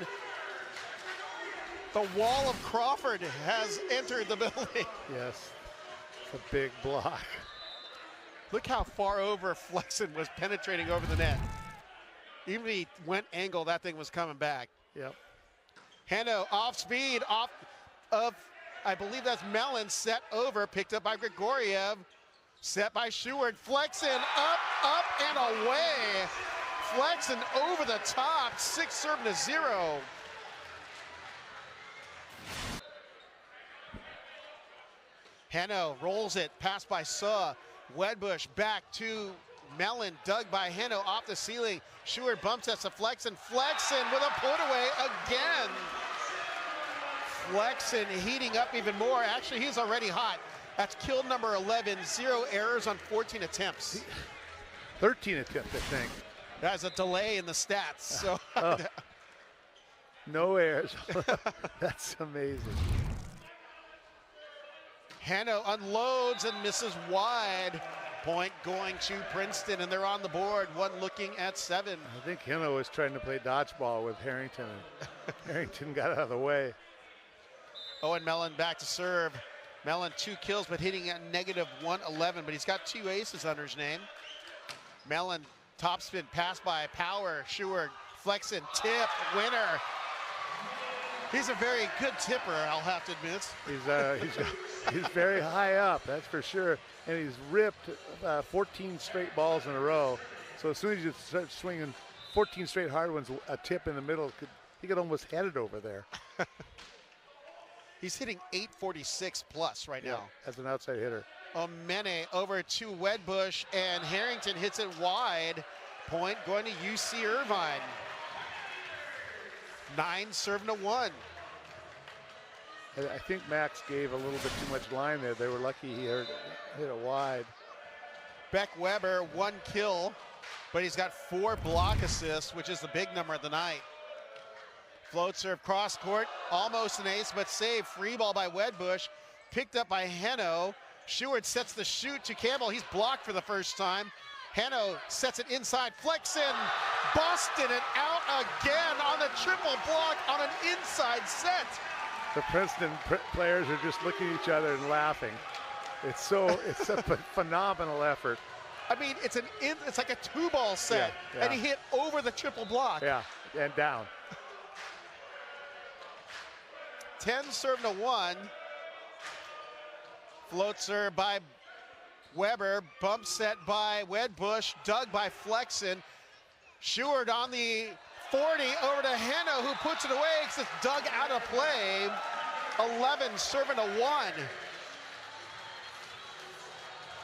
The wall of Crawford has entered the building. Yes, it's a big block. Look how far over Flexen was penetrating over the net. Even if he went angle, that thing was coming back. Yep. Heno off speed, off of, I believe that's Mellon, set over, picked up by Grigoriev, set by Sheward. Flexen up, and away. Flexen over the top, 6-0. Heno rolls it, passed by Suh. Wedbush back to Mellon dug by Heno off the ceiling. Schuart bumps at the Flexen. Flexen with a put away again. Flexen heating up even more. Actually, he's already hot. That's kill number 11. 0 errors on 14 attempts. 13 attempts, I think. That's a delay in the stats. So no errors. That's amazing. Heno unloads and misses wide. Point going to Princeton, and they're on the board. One looking at 7. I think Heno was trying to play dodgeball with Harrington, and Harrington got out of the way. Owen Mellon back to serve. Mellon 2 kills, but hitting at -111, but he's got 2 aces under his name. Mellon topspin pass by Power. Schuart, Flexen, tip, winner. He's a very good tipper, I'll have to admit. He's very high up, that's for sure. And he's ripped 14 straight balls in a row. So as soon as you start swinging 14 straight hard ones, a tip in the middle, he could almost head it over there. He's hitting 846 plus right now. As an outside hitter. Omene over to Wedbush, and Harrington hits it wide. Point going to UC Irvine. 9-1. I think Max gave a little bit too much line there. They were lucky he hit it wide. Beck Weber, 1 kill, but he's got 4 block assists, which is the big number of the night. Float serve cross court, almost an ace, but saved. Free ball by Wedbush, picked up by Heno. Schuart sets the shoot to Campbell. He's blocked for the first time. Heno sets it inside. Flexen, busted it out again on the triple block on an inside set. The Princeton players are just looking at each other and laughing. It's a phenomenal effort. I mean, it's like a 2-ball set, and he hit over the triple block. Yeah, and down. 10-1. Float serve by Weber, bump set by Wedbush, dug by Flexen. Schuart on the 40 over to Heno, who puts it away because it's dug out of play. 11-1.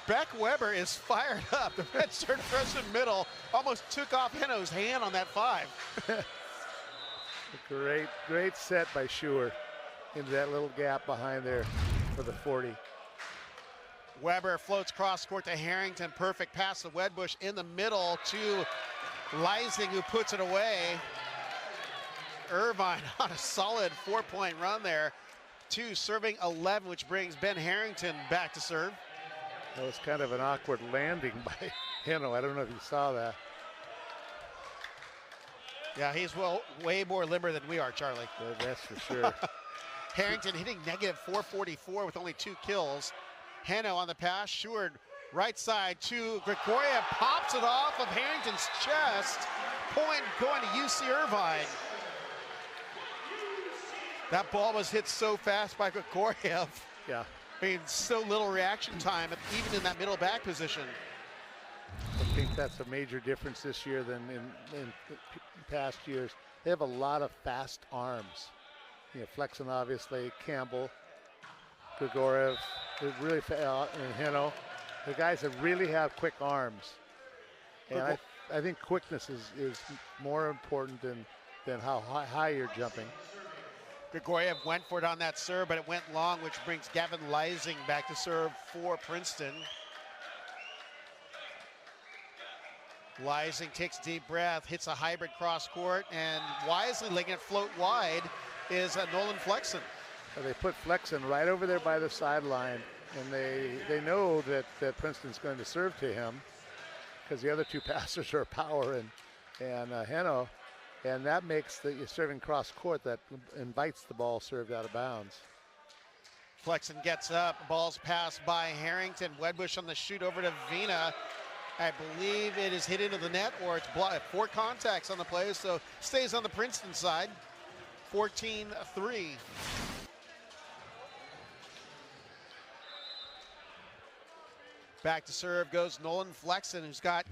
Beck Weber is fired up. The redshirt freshman middle almost took off Heno's hand on that 5. Great set by Schuart into that little gap behind there for the 40. Weber floats cross court to Harrington. Perfect pass to Wedbush in the middle to Leising, who puts it away. Irvine on a solid 4-point run there. 2 serving 11, which brings Ben Harrington back to serve. That was kind of an awkward landing by Heno. I don't know if you saw that. Yeah, he's way more limber than we are, Charlie. That's for sure. Harrington hitting -444 with only 2 kills. Heno on the pass. Schuart right side to Grigoriev, pops it off of Harrington's chest. Point going to UC Irvine. That ball was hit so fast by Grigoriev. Yeah. I mean, so little reaction time, even in that middle back position. I think that's a major difference this year than in past years. They have a lot of fast arms. You know, Flexen, obviously, Campbell, Grigoriev, really and Heno. The guys that really have quick arms. And I think quickness is more important than how high you're jumping. Grigoriev went for it on that serve, but it went long, which brings Gavin Leising back to serve for Princeton. Leising takes a deep breath, hits a hybrid cross court, and wisely letting it float wide is Nolan Flexen. They put Flexen right over there by the sideline, and they know that Princeton's going to serve to him because the other 2 passers are Power and Heno, and that makes the serving cross court that invites the ball served out of bounds. Flexen gets up, ball's passed by Harrington. Wedbush on the shoot over to Vina. I believe it is hit into the net, or it's blocked. 4 contacts on the play, so stays on the Princeton side. 14-3. Back to serve goes Nolan Flexen, who's got,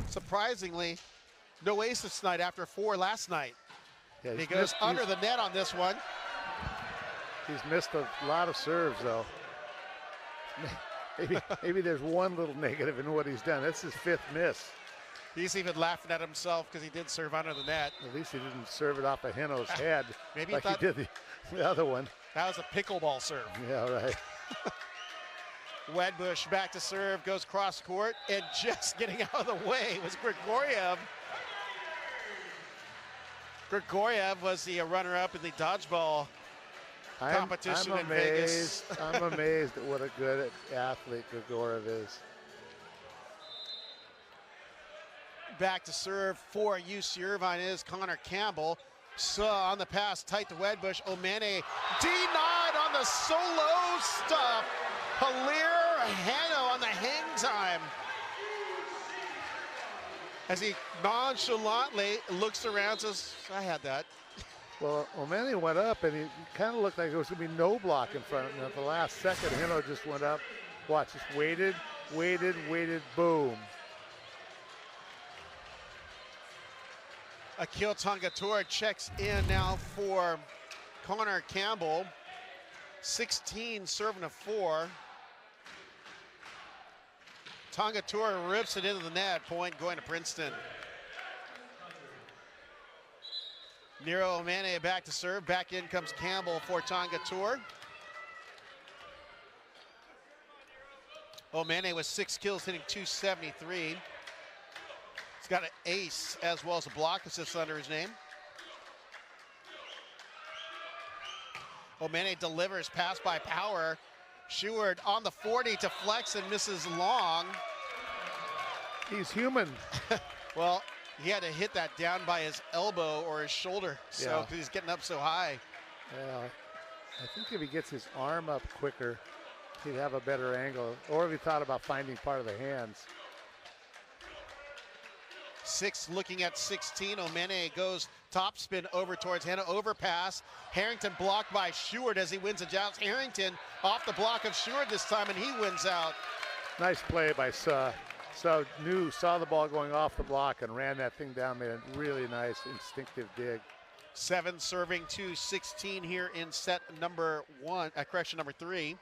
surprisingly, no aces tonight after 4 last night. Yeah, he goes under the net on this one. He's missed a lot of serves, though. Maybe there's one little negative in what he's done. That's his 5th miss. He's even laughing at himself because he did serve under the net. At least he didn't serve it off of Heno's head. Maybe like he did the other one. That was a pickleball serve. Yeah, right. Wedbush back to serve, goes cross court, and just getting out of the way was Grigoriev. Grigoriev was the runner-up in the dodgeball competition in Vegas. I'm amazed at what a good athlete Grigoriev is. Back to serve for UC Irvine is Connor Campbell. So on the pass, tight to Wedbush. Omene denied on the solo stuff. Hilaire Hano on the hang time. As he nonchalantly looks around, says, I had that. Well, Omene went up, and he kind of looked like there was going to be no block in front of him. At the last second, Hano just went up. Watch, just waited, boom. Akil Tongator checks in now for Connor Campbell. 16 serving a 4. Tongator rips it into the net. Point going to Princeton. Nero Omene back to serve. Back in comes Campbell for Tongator. Omene with 6 kills, hitting .273. He's got an ace as well as a block assist under his name. Omene delivers, pass by Power. Sheward on the 40 to flex and misses long. He's human. Well, he had to hit that down by his elbow or his shoulder, so because he's getting up so high. Yeah, I think if he gets his arm up quicker, he'd have a better angle. Or if he thought about finding part of the hands. 6 looking at 16. Omene goes topspin over towards Hannah. Overpass. Harrington blocked by Sheward as he wins a joust. Harrington off the block of Sheward this time, and he wins out. Nice play by Saw the ball going off the block and ran that thing down, made a really nice instinctive dig. 7 serving to 16 here in set number 3.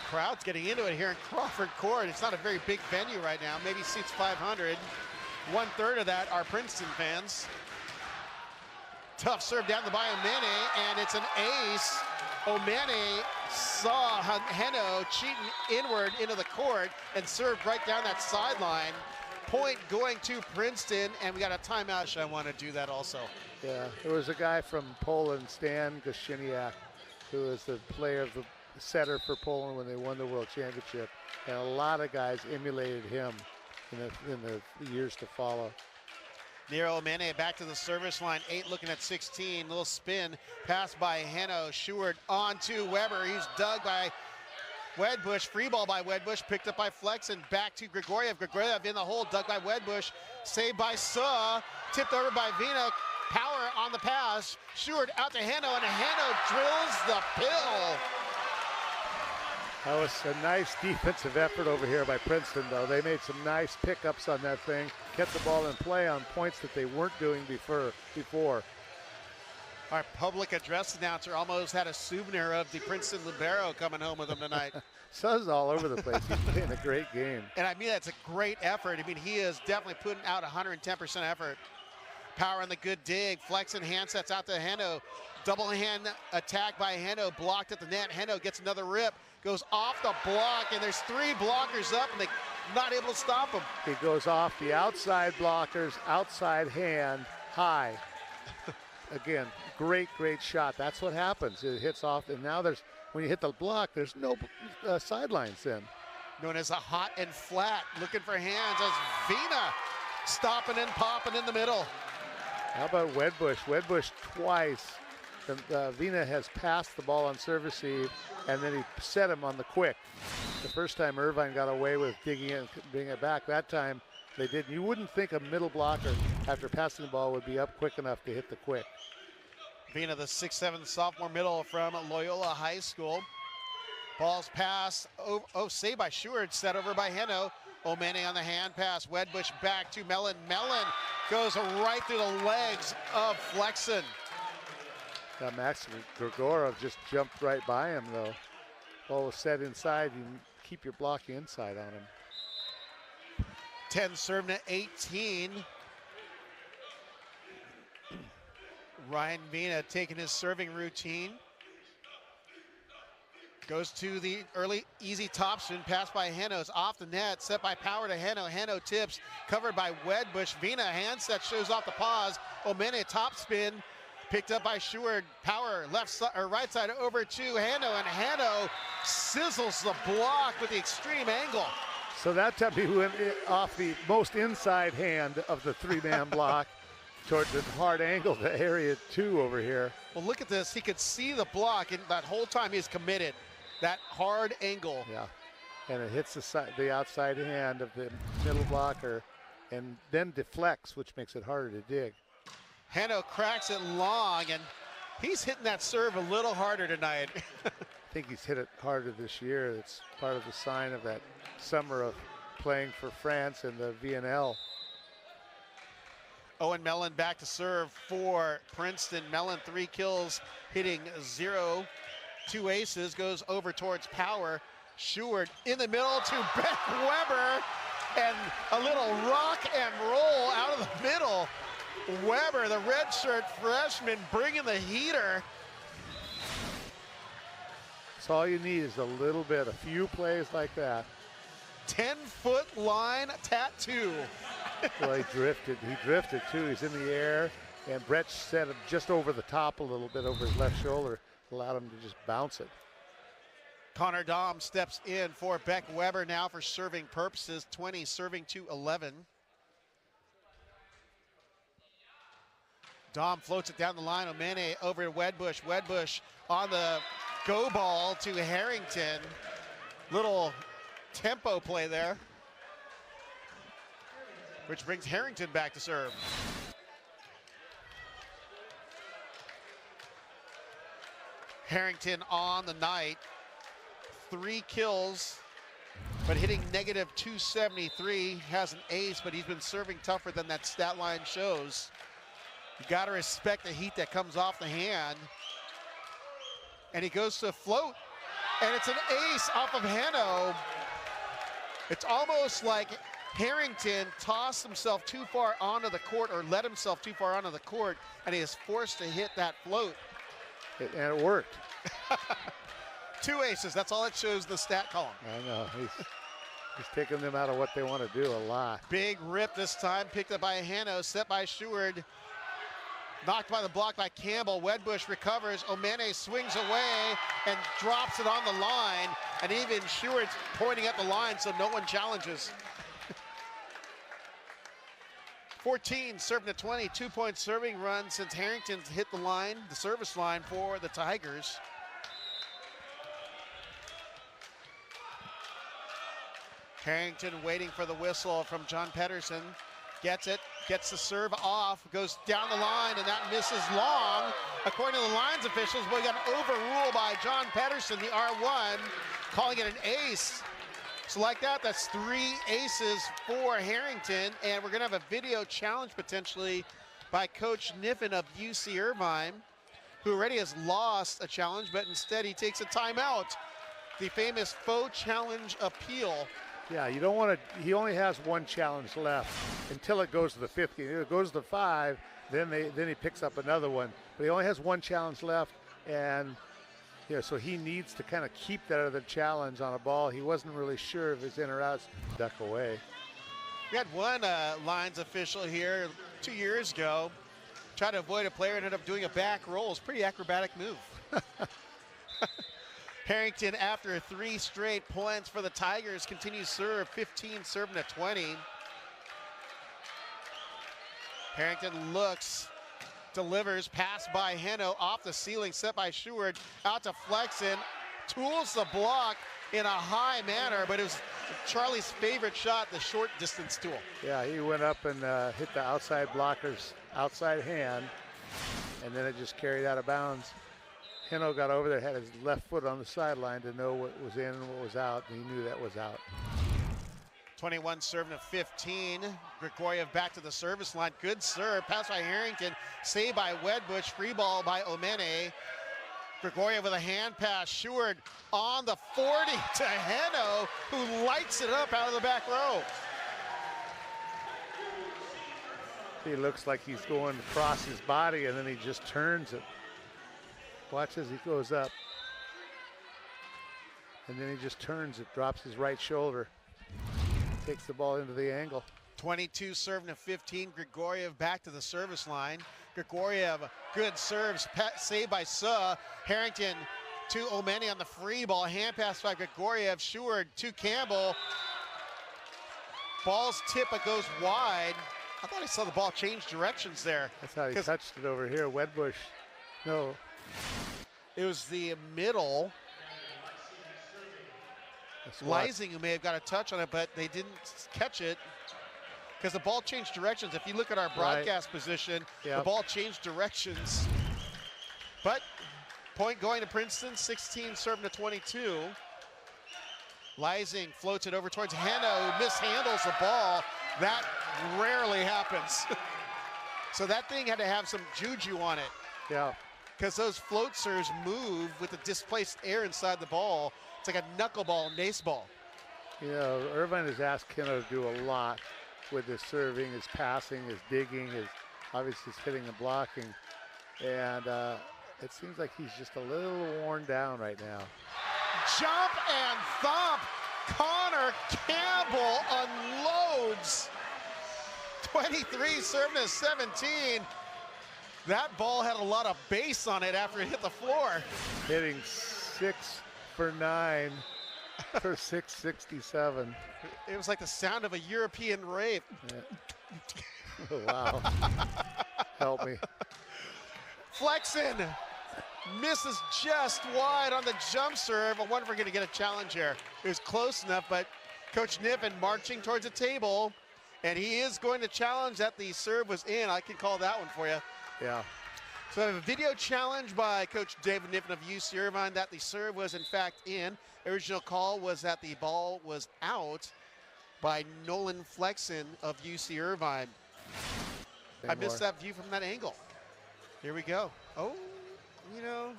Crowd's getting into it here in Crawford Court. It's not a very big venue right now, maybe seats 500. 1/3 of that are Princeton fans. Tough serve down the by Omene, and it's an ace. Omene saw Heno cheating inward into the court and served right down that sideline. Point going to Princeton, and we got a timeout. I want to do that also. Yeah, there was a guy from Poland, Stan Goszyniak, who is the player of the setter for Poland when they won the World Championship, and a lot of guys emulated him in the years to follow. Nero Omene back to the service line. 8 looking at 16. Little spin. Pass by Hano. Sheward on to Weber. He's dug by Wedbush. Free ball by Wedbush. Picked up by Flex and back to Grigoriev. Grigoriev in the hole. Dug by Wedbush. Saved by Suh. Tipped over by Vina. Power on the pass. Sheward out to Hano, and Hano drills the pill. That was a nice defensive effort over here by Princeton, though. They made some nice pickups on that thing, kept the ball in play on points that they weren't doing before. Our public address announcer almost had a souvenir of the Princeton libero coming home with him tonight. Suh's all over the place. He's playing a great game. And I mean, that's a great effort. I mean, he is definitely putting out 110% effort. Power on the good dig. Flex and hand sets out to Heno. Double hand attack by Heno, blocked at the net. Heno gets another rip, goes off the block, and there's 3 blockers up, and they're not able to stop him. He goes off the outside blockers, outside hand, high. Again, great shot. That's what happens. It hits off, and now when you hit the block, there's no sidelines then. Known as a hot and flat, looking for hands as Vina stopping and popping in the middle. How about Wedbush? Wedbush twice. Vina has passed the ball on service receive, and then he set him on the quick. The first time Irvine got away with digging it and bringing it back. That time they didn't. You wouldn't think a middle blocker after passing the ball would be up quick enough to hit the quick. Vina, the 6'7" sophomore middle from Loyola High School. Ball's pass, saved by Sheward, set over by Heno. Omene on the hand pass. Wedbush back to Mellon. Mellon goes right through the legs of Flexen. Max Grigorov just jumped right by him, though. Ball was set inside. You keep your block inside on him. 10 serving to 18. Ryan Vina taking his serving routine. Goes to the early easy topspin, pass by Heno's off the net, set by Power to Heno. Heno tips, covered by Wedbush. Vina handset shows off the pause. Omene topspin, picked up by Schuard. Power left side or right side over to Heno, and Heno sizzles the block with the extreme angle. So that time he went off the most inside hand of the three-man block towards the hard angle to area 2 over here. Well, look at this. He could see the block, and that whole time he's committed. That hard angle. Yeah, and it hits the outside hand of the middle blocker and then deflects, which makes it harder to dig. Heno cracks it long, and he's hitting that serve a little harder tonight. I think he's hit it harder this year. It's part of the sign of that summer of playing for France and the VNL. Owen Mellon back to serve for Princeton. Mellon 3 kills, hitting 0. 2 aces, goes over towards Power. Schuard in the middle to Beck Weber, and a little rock and roll out of the middle. Weber, the redshirt freshman, bringing the heater. So all you need is a little bit, a few plays like that. 10-foot line tattoo. Well, he drifted too. He's in the air, and Brett set him just over the top a little bit, over his left shoulder. Allowed him to just bounce it. Connor Dahm steps in for Beck Weber now for serving purposes. 20 serving to 11. Dahm floats it down the line. Omene over to Wedbush. Wedbush on the go ball to Harrington. Little tempo play there, which brings Harrington back to serve. Harrington on the night, 3 kills, but hitting negative 273. Has an ace, but he's been serving tougher than that stat line shows. You got to respect the heat that comes off the hand. And he goes to float, and it's an ace off of Heno. It's almost like Harrington tossed himself too far onto the court, or let himself too far onto the court, and he is forced to hit that float. And it worked. 2 aces, that's all it shows in the stat column. I know, he's taking them out of what they want to do a lot. Big rip this time, picked up by Hano, set by Schuard. Knocked by the block by Campbell. Wedbush recovers. Omene swings away and drops it on the line. And even Schuard's pointing at the line so no one challenges. 14 serving to 20, 2-point serving run since Harrington's hit the line, the service line for the Tigers. Harrington waiting for the whistle from John Pedersen. Gets it, gets the serve off, goes down the line, and that misses long. According to the lines officials, we got an overrule by John Pedersen, the R1, calling it an ace. So like that, that's 3 aces for Harrington, and we're gonna have a video challenge potentially by Coach Niffen of UC Irvine, who already has lost a challenge, but instead he takes a timeout. The famous faux challenge appeal. Yeah, you don't want to, he only has 1 challenge left until it goes to the 5th game. If it goes to 5, then he picks up another one. But he only has 1 challenge left, and yeah, so he needs to kind of keep that other challenge on a ball. He wasn't really sure if it's in or out, duck away. We had one lines official here 2 years ago, try to avoid a player and ended up doing a back roll. It's a pretty acrobatic move. Harrington, after 3 straight points for the Tigers, continues serve, 15 serving to 20. Harrington looks, delivers, pass by Heno, off the ceiling, set by Schuard, out to Flexen, tools the block in a high manner, but it was Charlie's favorite shot, the short distance tool. Yeah, he went up and hit the outside blocker's outside hand, and then it just carried out of bounds. Heno got over there, had his left foot on the sideline to know what was in and what was out, and he knew that was out. 21 serving to 15. Grigoriev back to the service line. Good serve. Pass by Harrington. Saved by Wedbush. Free ball by Omene. Grigoriev with a hand pass. Sheward on the 40 to Heno, who lights it up out of the back row. He looks like he's going across his body, and then he just turns it. Watch as he goes up. And then he just turns it, drops his right shoulder. Takes the ball into the angle. 22 serving to 15. Grigoriev back to the service line. Grigoriev, good serves, saved by Suh. Harrington to Omeni on the free ball. Hand pass by Grigoriev. Sheward to Campbell. Ball's tip, it goes wide. I thought I saw the ball change directions there. That's how he touched it over here. Wedbush, no. It was the middle. Lysing, who may have got a touch on it, but they didn't catch it because the ball changed directions. If you look at our broadcast position, the ball changed directions. But point going to Princeton, 16 serving to 22. Lysing floats it over towards Heno, who mishandles the ball. That rarely happens. So that thing had to have some juju on it. Yeah. Because those float serves move with the displaced air inside the ball. It's like a knuckleball, mace ball. You know, Irvine has asked Keno to do a lot with his serving, his passing, his digging, his obviously his hitting and blocking. And it seems like he's just a little worn down right now. Jump and thump. Connor Campbell unloads. 23 serving to 17. That ball had a lot of base on it after it hit the floor. Hitting 6 for 9 for 667. It was like the sound of a European rape. Yeah. Oh, wow. Help me. Flexen misses just wide on the jump serve. I wonder if we're going to get a challenge here. It was close enough, but Coach Niven marching towards the table, and he is going to challenge that the serve was in. I can call that one for you. Yeah. So I have a video challenge by Coach David Niven of UC Irvine that the serve was in fact in. Original call was that the ball was out by Nolan Flexen of UC Irvine. I missed that view from that angle. Here we go. Oh, you know.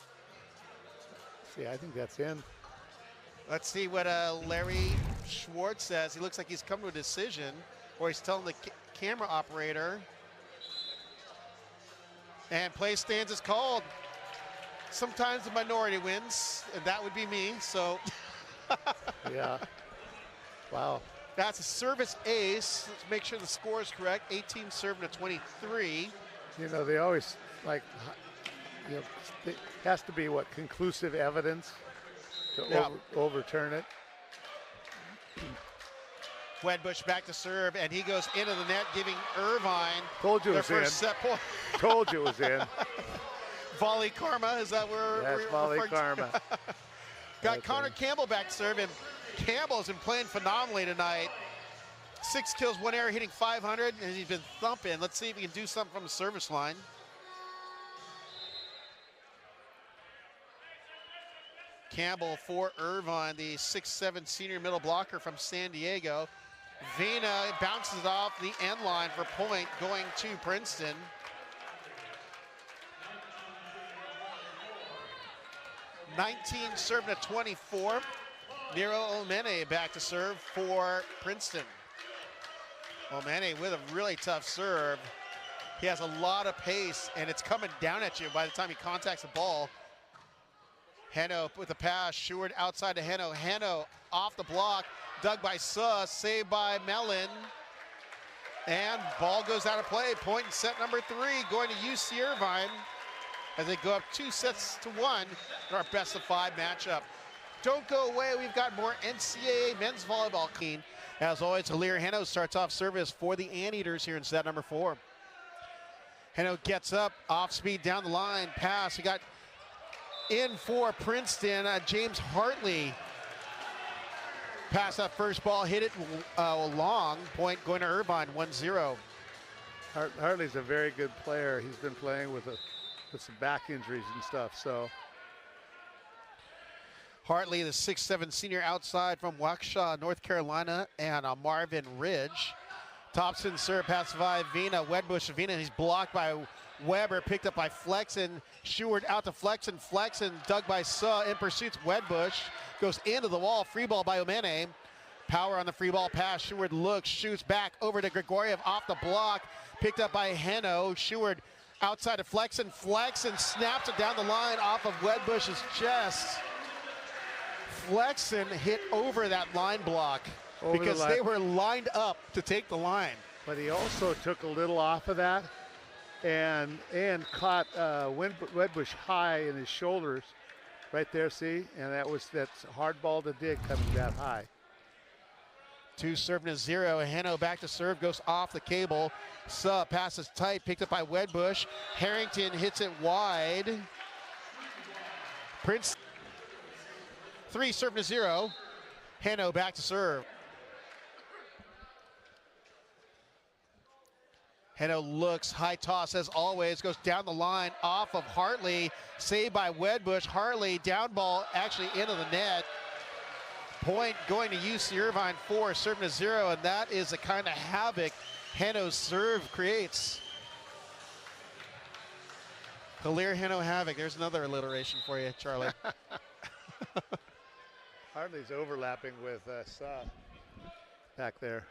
See, I think that's in. Let's see what Larry Schwartz says. He looks like he's come to a decision, or he's telling the camera operator. And play stands is called. Sometimes the minority wins, and that would be me, so. Yeah. Wow. That's a service ace. Let's make sure the score is correct. 18 serving to 23. You know, they always like, you know, it has to be what, conclusive evidence to overturn it. Wedbush back to serve, and he goes into the net, giving Irvine Told you their it was first in. set point. Told you it was in. Volley karma, is that where That's we're volley referring to? karma. Got Connor Campbell back to serve, and Campbell has been playing phenomenally tonight. 6 kills, 1 error, hitting 500, and he's been thumping. Let's see if he can do something from the service line. Campbell for Irvine, the 6'7" senior middle blocker from San Diego. Vina bounces it off the end line for point going to Princeton. (19 serving to 24). Nero Omene back to serve for Princeton. Omene with a really tough serve. He has a lot of pace, and it's coming down at you by the time he contacts the ball. Heno with the pass, Sheward outside to Heno. Heno off the block, dug by Suh, saved by Mellon. And ball goes out of play. Point in set number 3 going to UC Irvine as they go up 2-1 in our best of 5 matchup. Don't go away, we've got more NCAA men's volleyball clean. As always, Hilaire Heno starts off service for the Anteaters here in set number 4. Heno gets up, off speed down the line, pass. He got in for Princeton, James Hartley. Pass that first ball, hit it long. Point going to Irvine, 1-0. Hartley's a very good player. He's been playing with some back injuries and stuff, so. Hartley, the 6'7" senior outside from Waukesha, North Carolina, and Marvin Ridge. Thompson serve pass by Vina, Wedbush Vina. He's blocked by Weber, picked up by Flexen. Sheward out to Flexen. Flexen dug by Suh. In pursuit, Wedbush goes into the wall. Free ball by Omene. Power on the free ball pass. Sheward looks, shoots back over to Grigoriev off the block. Picked up by Heno. Sheward outside of Flexen. Flexen snaps it down the line off of Wedbush's chest. Flexen hit over that line block because they were lined up to take the line. But he also took a little off of that and caught Wedbush high in his shoulders right there, see? And that's a hard ball to dig coming that high. 2 serving to 0. Heno back to serve, goes off the cable. Suh passes tight, picked up by Wedbush. Harrington hits it wide. Princeton 3 serving to 0. Heno back to serve. Heno looks, high toss as always, goes down the line off of Hartley. Saved by Wedbush. Hartley down ball actually into the net. Point going to UC Irvine 4, serving to 0, and that is the kind of havoc Heno's serve creates. Hilaire Heno havoc. There's another alliteration for you, Charlie. Hartley's overlapping with Suh back there.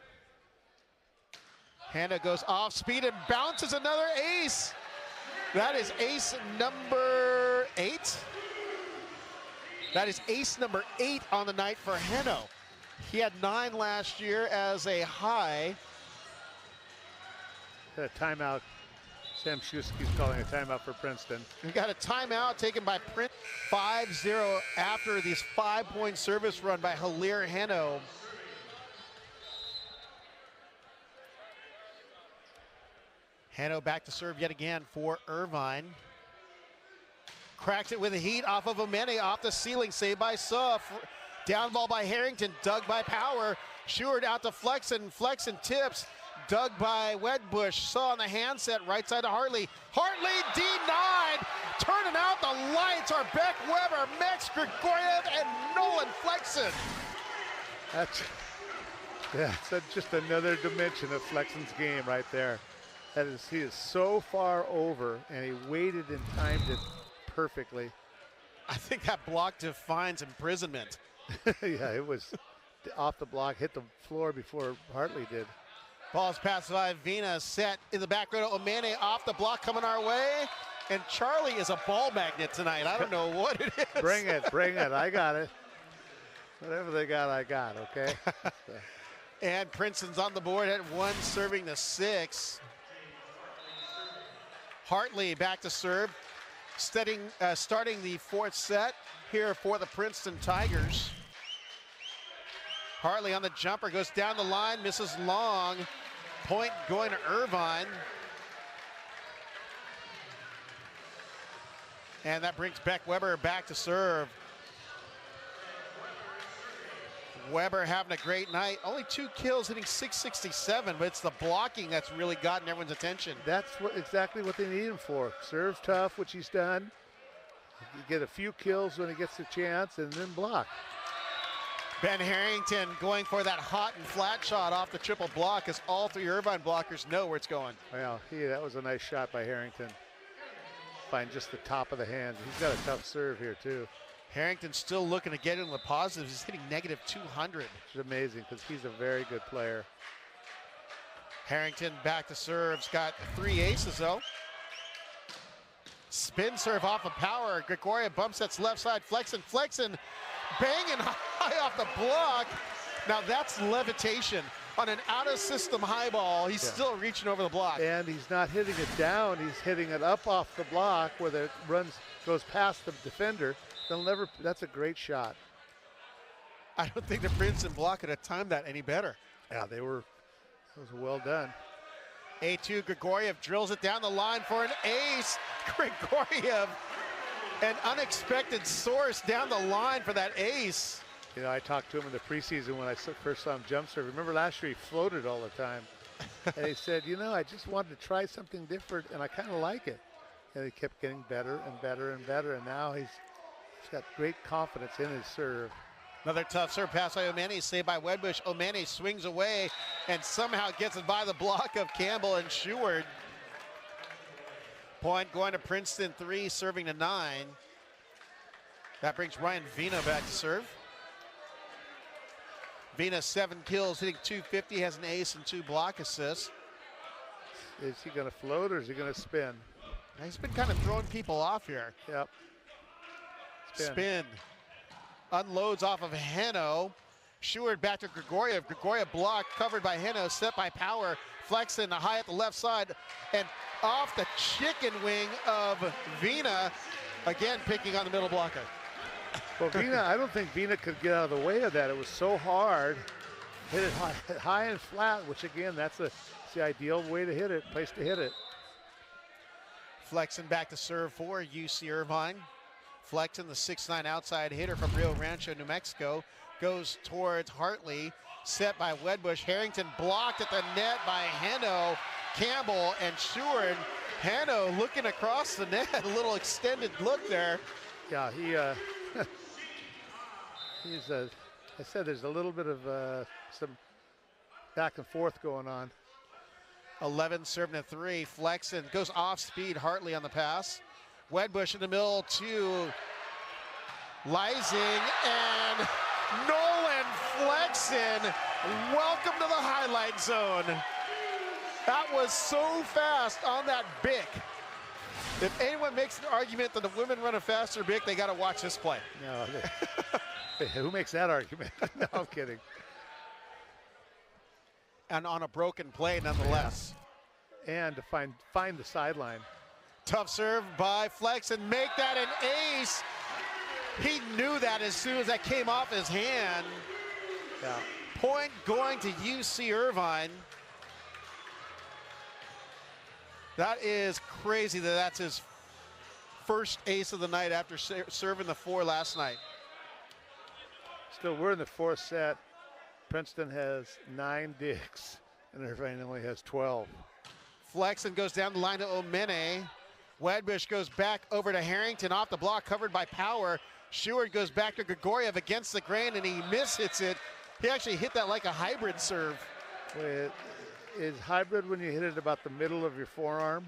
Heno goes off speed and bounces another ace. That is ace number 8. That is ace number 8 on the night for Heno. He had 9 last year as a high. A timeout. Sam Shusky's calling a timeout for Princeton. We got a timeout taken by Princeton. 5-0 after this 5-point service run by Hilaire Heno. Heno back to serve yet again for Irvine. Cracks it with a heat off of Omene, off the ceiling, saved by Suh. Down ball by Harrington, dug by Power. Sheward out to Flexen, Flexen tips, dug by Wedbush. Suh on the handset, right side to Hartley. Hartley denied, turning out the lights are Beck Weber, Max Grigoriev, and Nolan Flexen. That's just another dimension of Flexen's game right there. He is so far over, and he waited and timed it perfectly. I think that block defines imprisonment. Yeah, it was off the block, hit the floor before Hartley did. Ball's passed by Vina, set in the back row. Omene off the block coming our way. And Charlie is a ball magnet tonight. I don't know what it is. Bring it. I got it. Whatever they got, I got, okay? And Princeton's on the board at 1, serving the 6. Hartley back to serve. Starting the 4th set here for the Princeton Tigers. Hartley on the jumper, goes down the line, misses long. Point going to Irvine. And that brings Beck Weber back to serve. Weber having a great night. Only 2 kills, hitting .667, but it's the blocking that's really gotten everyone's attention. That's exactly what they need him for. Serve tough, which he's done. You get a few kills when he gets the chance, and then block. Ben Harrington going for that hot and flat shot off the triple block, as all 3 Irvine blockers know where it's going. Well, that was a nice shot by Harrington. Find just the top of the hand. He's got a tough serve here, too. Harrington still looking to get in the positives. He's hitting -200. It's amazing because he's a very good player. Harrington back to serve. Got 3 aces though. Spin serve off of Power. Grigoriev bump sets left side. Flexen banging high off the block. Now that's levitation. On an out-of-system high ball, he's still reaching over the block. And he's not hitting it down. He's hitting it up off the block where it goes past the defender. That's a great shot. I don't think the Princeton block could have timed that any better. Yeah, it was well done. A2 Grigoriev drills it down the line for an ace. Grigoriev, an unexpected source down the line for that ace. You know, I talked to him in the preseason when I first saw him jump serve. Remember last year he floated all the time. And he said, I just wanted to try something different, and I kind of like it. And he kept getting better and better and better, and now he's He's got great confidence in his serve. Another tough serve pass by Omeni, saved by Wedbush. Omeni swings away and somehow gets it by the block of Campbell and Sheward. Point going to Princeton, 3 serving to 9. That brings Ryan Vina back to serve. Vina 7 kills, hitting .250, has an ace and 2 block assists. Is he going to float or is he going to spin? He's been kind of throwing people off here. Yep. Spin. Unloads off of Heno. Sheward back to Grigoriev. Grigoriev blocked, covered by Heno, set by Power. Flexen high at the left side. And off the chicken wing of Vina. Again, picking on the middle blocker. Well, Vina, I don't think Vina could get out of the way of that. It was so hard. Hit it high and flat, which again, that's the ideal way to hit it, place to hit it. Flexen back to serve for UC Irvine. Flexen, the 6'9" outside hitter from Rio Rancho, New Mexico, goes towards Hartley. Set by Wedbush. Harrington blocked at the net by Heno, Campbell, and Sheward. Heno looking across the net, a little extended look there. Yeah, I said there's a little bit of some back and forth going on. 11 serving to 3. Flexen goes off speed. Hartley on the pass. Wedbush in the middle to Lysing, and Nolan Flexen. Welcome to the highlight zone. That was so fast on that Bic. If anyone makes an argument that the women run a faster Bic, they got to watch this play. No, who makes that argument? No, I'm kidding. And on a broken play, nonetheless. And to find the sideline. Tough serve by Flex and make that an ace. He knew that as soon as that came off his hand. Yeah. Point going to UC Irvine. That is crazy that that's his first ace of the night after serving the 4 last night. Still, we're in the 4th set. Princeton has 9 digs, and Irvine only has 12. Flexen goes down the line to Omene. Wedbush goes back over to Harrington, off the block, covered by Power. Sheward goes back to Grigoriev against the grain, and he mishits it. He actually hit that like a hybrid serve. It is hybrid when you hit it about the middle of your forearm,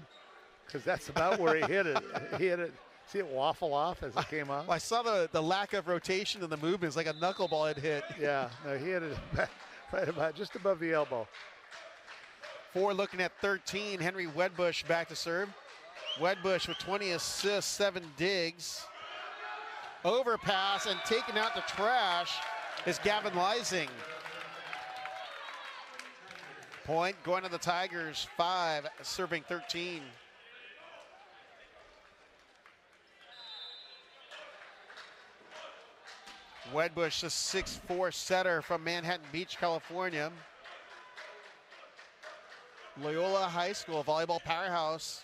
because that's about where he hit it. He hit it. See it waffle off as it came off? I saw the lack of rotation in the movements, like a knuckleball had hit. Yeah, no, he hit it right about just above the elbow. 4 looking at 13. Henry Wedbush back to serve. Wedbush with 20 assists, 7 digs. Overpass and taking out the trash is Gavin Lysing. Point going to the Tigers, 5 serving 13. Wedbush, the 6'4" setter from Manhattan Beach, California. Loyola High School, volleyball powerhouse.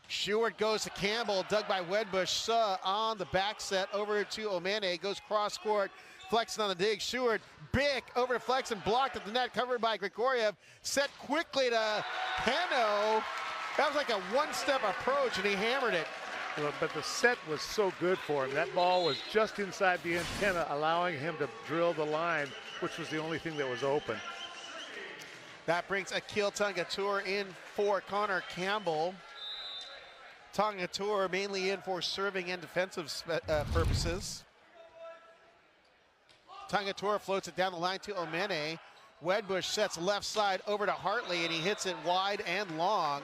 Sheward goes to Campbell, dug by Wedbush. On the back set, over to Omene, goes cross court, Flexen on the dig. Sheward, Bic over to Flexen, blocked at the net, covered by Grigoriev. Set quickly to Heno. That was like a one-step approach, and he hammered it. Well, but the set was so good for him. That ball was just inside the antenna, allowing him to drill the line, which was the only thing that was open. That brings Akil Tangatour in for Connor Campbell. Tangatour mainly in for serving and defensive purposes. Tangatour floats it down the line to Omene. Wedbush sets left side over to Hartley, and he hits it wide and long.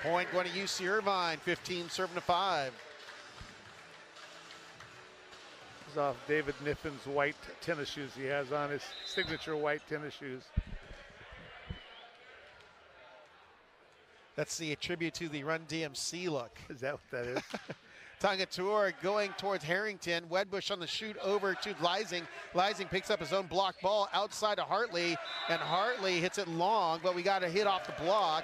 Point going to UC Irvine, 15 serving to 5. This is off David Niffin's white tennis shoes he has on, his signature white tennis shoes. That's the tribute to the Run DMC look. Is that what that is? Tangatour going towards Harrington. Wedbush on the shoot over to Lysing. Lysing picks up his own block ball outside to Hartley, and Hartley hits it long, but we got a hit off the block.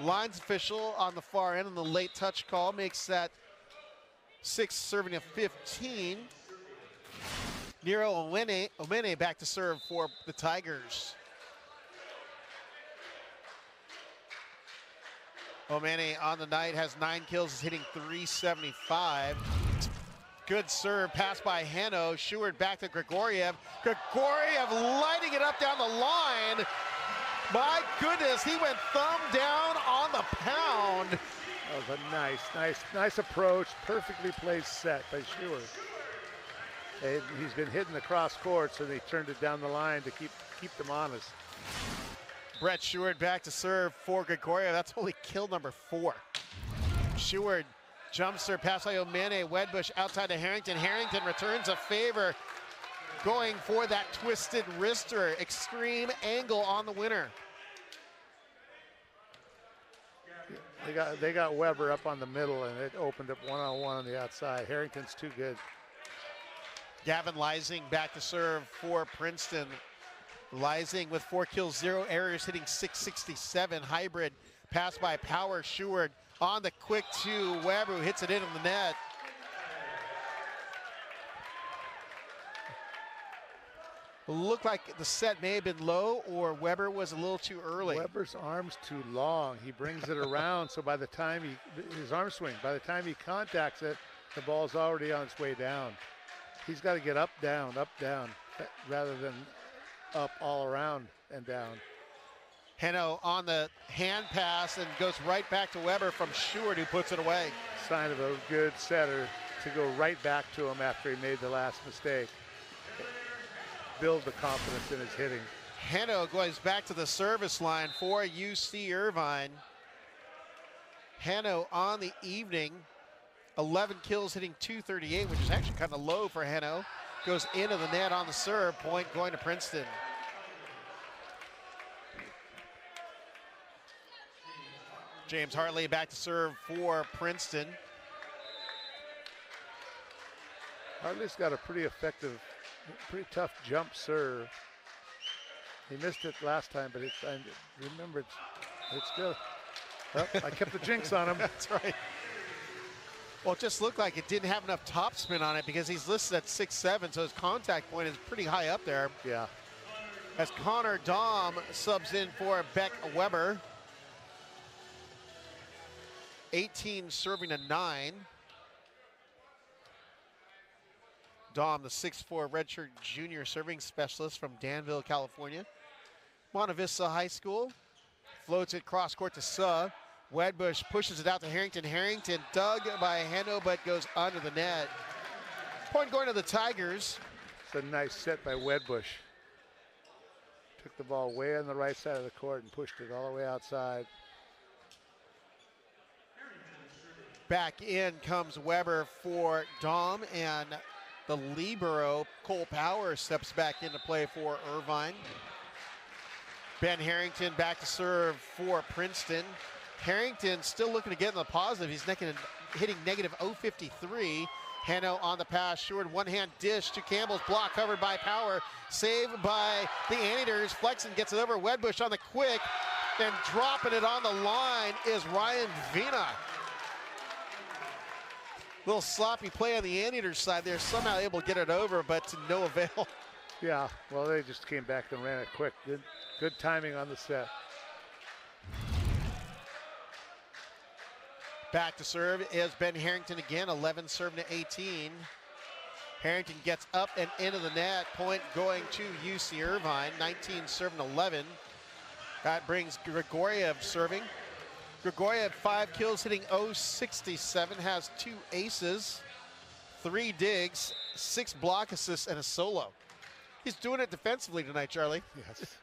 Lines official on the far end, and the late touch call makes that 6 serving to 15. Nero Omene back to serve for the Tigers. O'Mane on the night has 9 kills, is hitting .375. Good serve, pass by Hanno. Sheward back to Grigoriev. Grigoriev lighting it up down the line. My goodness, he went thumb down on the pound. That was a nice approach. Perfectly placed set by Sheward. He's been hitting the cross courts, and they turned it down the line to keep them honest. Brett Sheward back to serve for Grigoriev. That's only kill number 4. Sheward jump serve, pass by O'Mane. Wedbush outside to Harrington. Harrington returns a favor, going for that twisted wrister. Extreme angle on the winner. They got Weber up on the middle, and it opened up one-on-one on the outside. Harrington's too good. Gavin Leising back to serve for Princeton. Leising with 4 kills, 0 errors, hitting .667. Hybrid pass by Power. Sheward on the quick to Weber, who hits it in on the net. Looked like the set may have been low, or Weber was a little too early. Weber's arm's too long. He brings it around, so by the time his arm swing, by the time he contacts it, the ball's already on its way down. He's got to get up, down, rather than up all around and down. Hanno on the hand pass and goes right back to Weber from Sheward, who puts it away. Sign of a good setter to go right back to him after he made the last mistake. Build the confidence in his hitting. Hanno goes back to the service line for UC Irvine. Hanno on the evening, 11 kills, hitting .238, which is actually kind of low for Hanno. Goes into the net on the serve, point going to Princeton. James Hartley back to serve for Princeton. Hartley's got a pretty effective, pretty tough jump serve. He missed it last time, but I remember it's good. Oh, I kept the jinx on him. That's right. Well, it just looked like it didn't have enough topspin on it because he's listed at 6'7", so his contact point is pretty high up there. Yeah. As Connor Dahm subs in for Beck Weber. 18 serving a 9. Dahm, the 6'4" redshirt junior serving specialist from Danville, California. Monte Vista High School. Floats it cross court to Suh. Wedbush pushes it out to Harrington. Harrington dug by Hanno, but goes under the net. Point going to the Tigers. It's a nice set by Wedbush. Took the ball way on the right side of the court and pushed it all the way outside. Back in comes Weber for Dahm, and the libero, Cole Power, steps back into play for Irvine. Ben Harrington back to serve for Princeton. Harrington still looking to get in the positive. He's hitting negative .053. Hanno on the pass. Sheward one-hand dish to Campbell's block, covered by Power. Saved by the Anteaters. Flexen gets it over. Wedbush on the quick. And dropping it on the line is Ryan Vina. Little sloppy play on the Anteaters side there. Somehow able to get it over, but to no avail. Yeah, well, they just came back and ran it quick. Good timing on the set. Back to serve is Ben Harrington again, 11 serving to 18. Harrington gets up and into the net, point going to UC Irvine, 19 serving 11. That brings Grigoriev serving. Grigoriev 5 kills, hitting .067, has 2 aces, 3 digs, 6 block assists, and a solo. He's doing it defensively tonight, Charlie. Yes.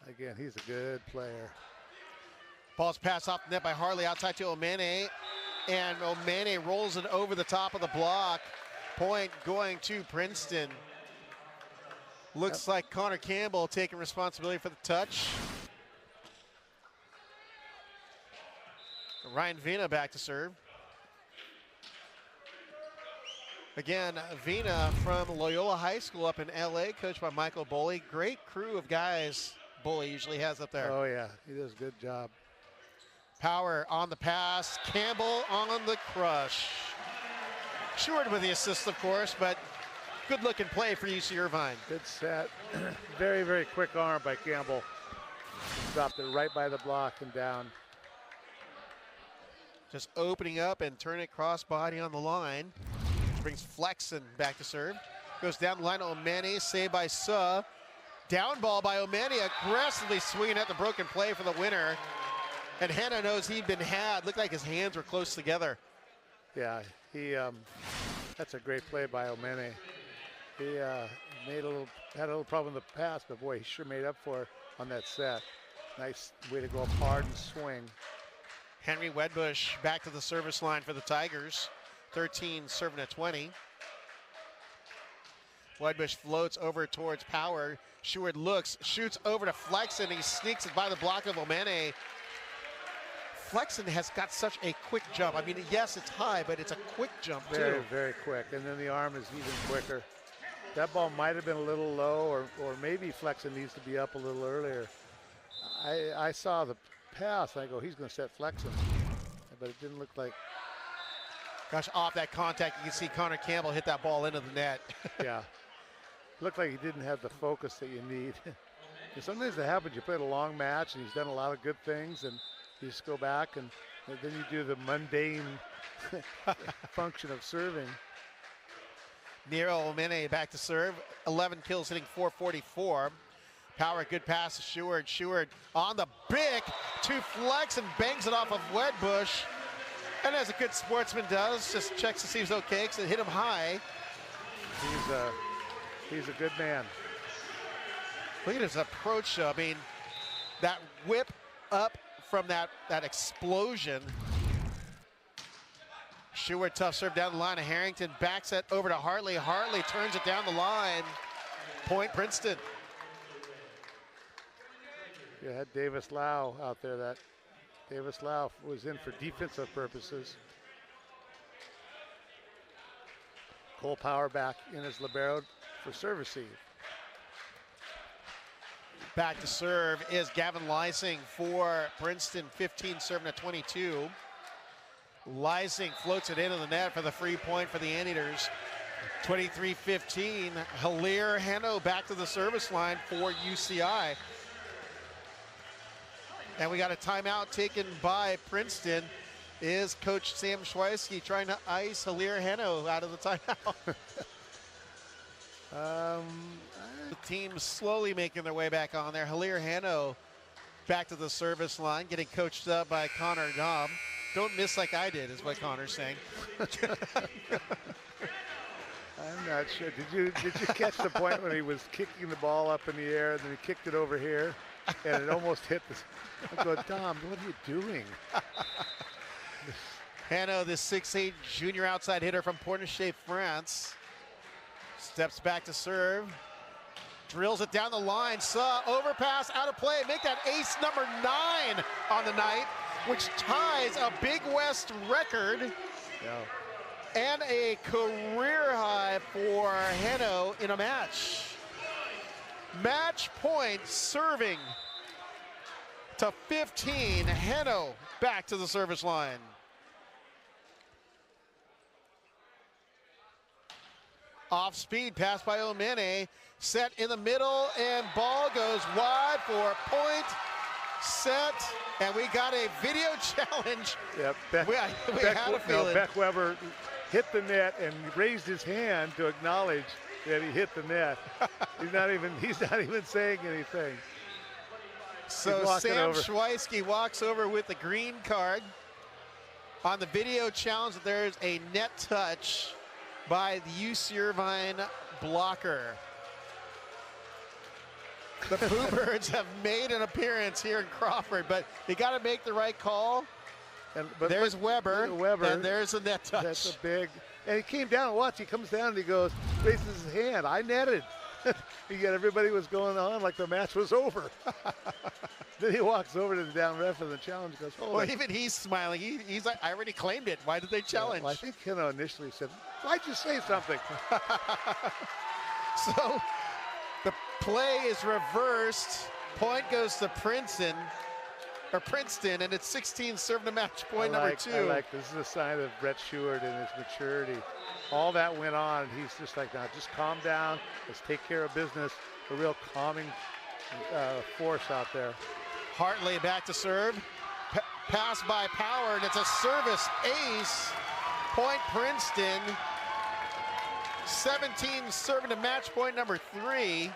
Again, he's a good player. Ball's passed off the net by Harley outside to O'Mane, and O'Mane rolls it over the top of the block. Point going to Princeton. Looks like Connor Campbell taking responsibility for the touch. Ryan Vina back to serve. Again, Vina from Loyola High School up in LA, coached by Michael Boley. Great crew of guys Boley usually has up there. Oh yeah, he does a good job. Power on the pass, Campbell on the crush. Sheward with the assist, of course, but good looking play for UC Irvine. Good set. Very, very quick arm by Campbell. dropped it right by the block and down. Just opening up and turning it cross body on the line. Which brings Flexen back to serve. Goes down the line, O'Mani, saved by Suh. Down ball by O'Mani, aggressively swinging at the broken play for the winner. And Hanna knows he'd been had. Looked like his hands were close together. Yeah, that's a great play by O'Mani. He had a little problem in the past, but boy, he sure made up for it on that set. Nice way to go up hard and swing. Henry Wedbush back to the service line for the Tigers. 13 serving at 20. Wedbush floats over towards Power. Seward looks, shoots over to Flexen. He sneaks it by the block of O'Mani. Flexen has got such a quick jump. I mean, yes, it's high, but it's a quick jump too. Very, very quick. And then the arm is even quicker. That ball might have been a little low, or maybe Flexen needs to be up a little earlier. I saw the pass. I go, he's going to set Flexen, but it didn't look like. Gosh, off that contact, you can see Connor Campbell hit that ball into the net. Yeah, looked like he didn't have the focus that you need. And sometimes that happens. You played a long match, and he's done a lot of good things, and you just go back, and then you do the mundane function of serving. Nero O'Mani back to serve. 11 kills, hitting .444. Power, good pass to Seward. Seward on the bick to Flex and bangs it off of Wedbush. And as a good sportsman does, just checks to see if he's okay, because it hit him high. He's a good man. Look at his approach. I mean, that whip up from that explosion. Seward, tough serve down the line of Harrington. Backs it over to Hartley. Hartley turns it down the line. Point Princeton. You had Davis Lau out there. That Davis Lau was in for defensive purposes. Cole Power back in as libero for serve receive. Back to serve is Gavin Lysing for Princeton, 15 serving at 22. Lysing floats it into the net for the free point for the Anteaters. 23-15. Hilaire Hanno back to the service line for UCI. And we got a timeout taken by Princeton. Is Coach Sam Schweisky trying to ice Hilaire Hanno out of the timeout? The team slowly making their way back on there. Hilaire Hanno back to the service line, getting coached up by Connor Dobb. Don't miss like I did, is what Connor's saying. I'm not sure. Did you catch the point when he was kicking the ball up in the air and then he kicked it over here and it almost hit the. I go, Dom, what are you doing? Hanno, the 6'8" junior outside hitter from Pornichet, France. Steps back to serve. Drills it down the line. Suh, overpass, out of play. Make that ace number 9 on the night, which ties a Big West record. Yeah. And a career high for Hanno in a match. Match point serving to 15. Hanno back to the service line. Off speed, pass by O'Mani. Set in the middle, and ball goes wide for point. Set, and we got a video challenge. Yeah, Beck Weber hit the net and raised his hand to acknowledge that he hit the net. He's not even saying anything. So Sam Schweisky walks over with the green card. On the video challenge, there's a net touch by the UC Irvine blocker. The Pooh Birds have made an appearance here in Crawford, but you got to make the right call. But there's Weber, and there's a net touch. That's a big, and he came down, watch, he comes down and he goes, raises his hand, I netted. Yet everybody was going on like the match was over. Then he walks over to the down ref and the challenge goes, oh. Well, even he's smiling. He's like, I already claimed it. Why did they challenge? Yeah, well, I think Hanno initially said, why'd you say something? So the play is reversed. Point goes to Princeton, and it's 16 serving to match point number 2. This is a sign of Brett Seward and his maturity. All that went on, and he's just like, now just calm down. Let's take care of business. A real calming force out there. Hartley back to serve. Pass by Power, and it's a service ace. Point Princeton. 17 serving to match point number 3.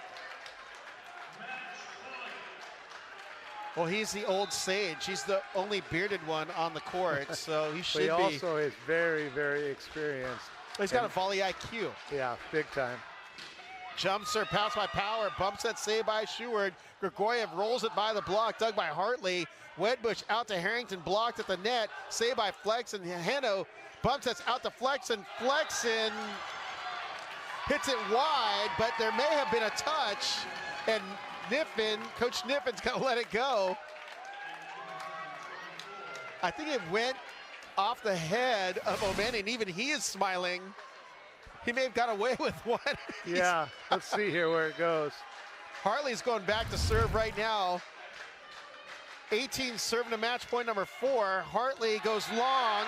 Well, he's the old sage. He's the only bearded one on the court, so he should be. He also is very, very experienced. He's got a volley IQ. Yeah, big time. Jump serve, pass by Power, bumps that save by Schuard. Grigoriev rolls it by the block, dug by Hartley. Wedbush out to Harrington, blocked at the net. Save by Flexen. Heno bumps that out to Flexen. Flexen hits it wide, but there may have been a touch. And Coach Niffin's gonna let it go. I think it went off the head of O'Mani, and even he is smiling. He may have got away with one. Yeah, let's see here where it goes. Hartley's going back to serve right now. 18 serving to match point number 4. Hartley goes long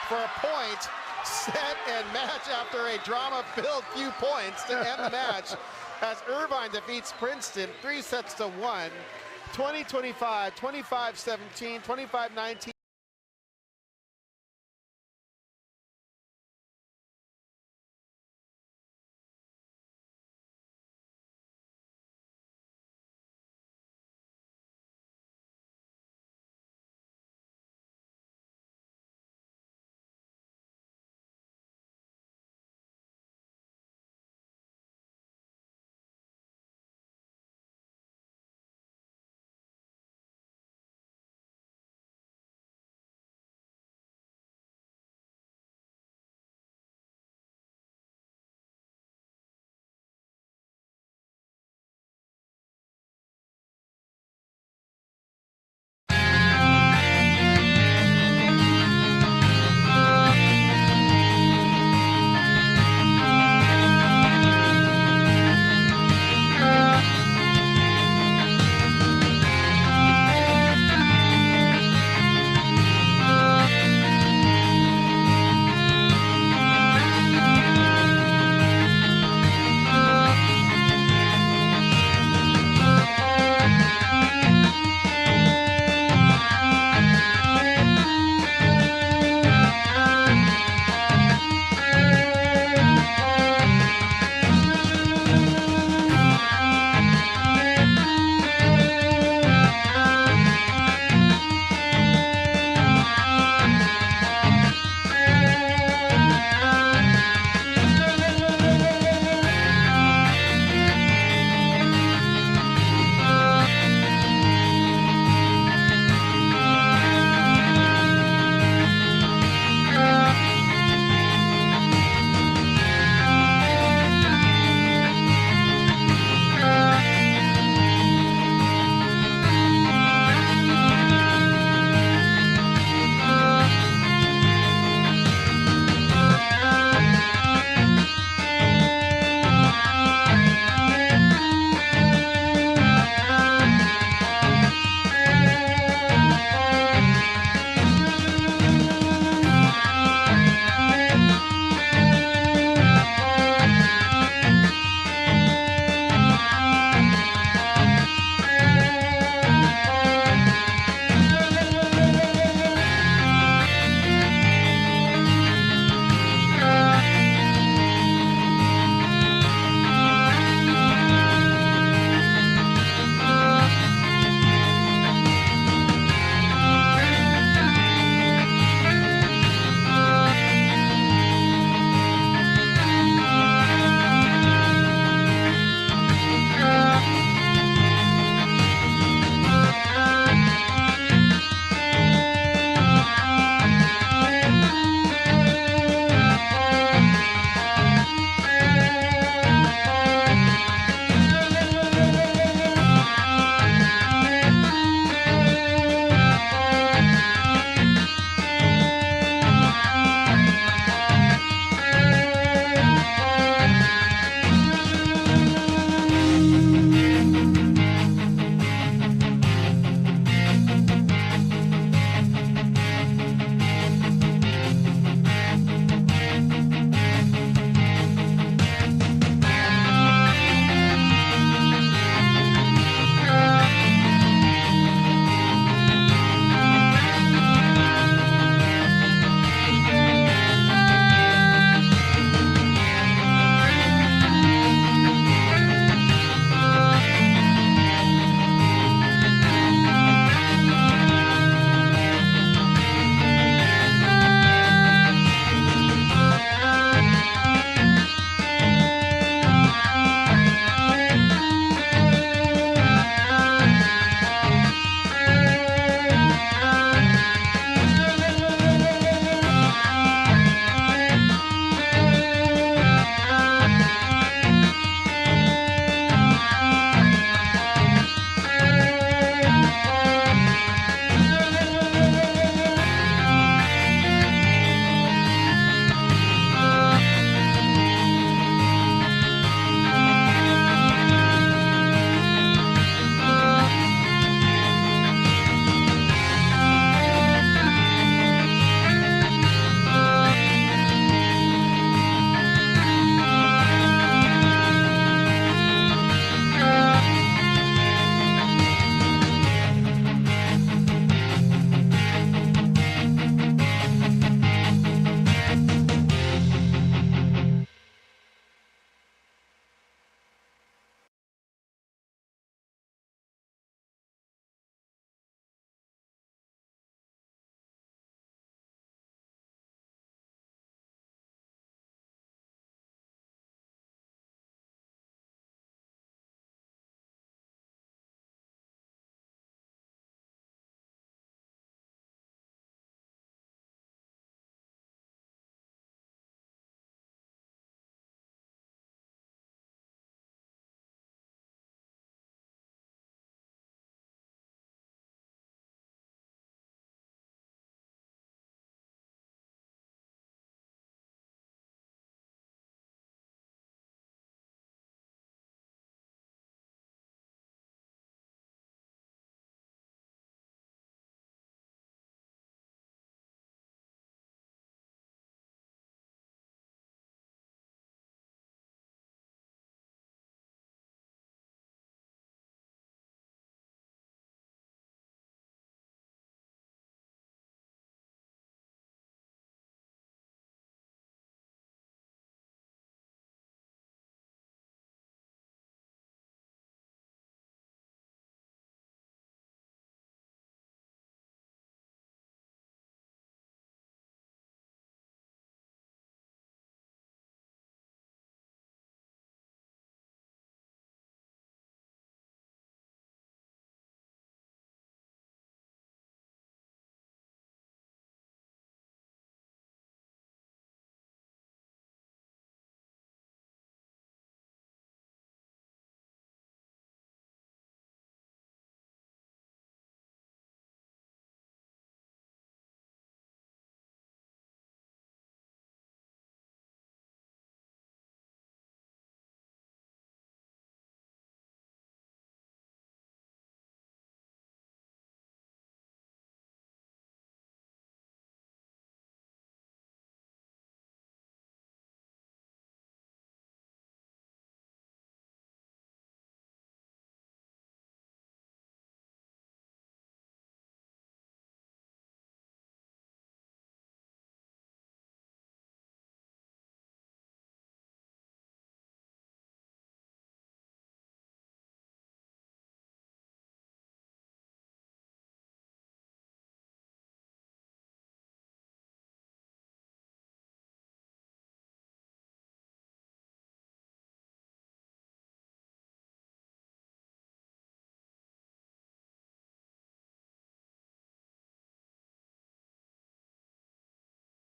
for a point. Set and match after a drama-filled few points to end the match as Irvine defeats Princeton 3-1. 20-25, 25-17, 25-19.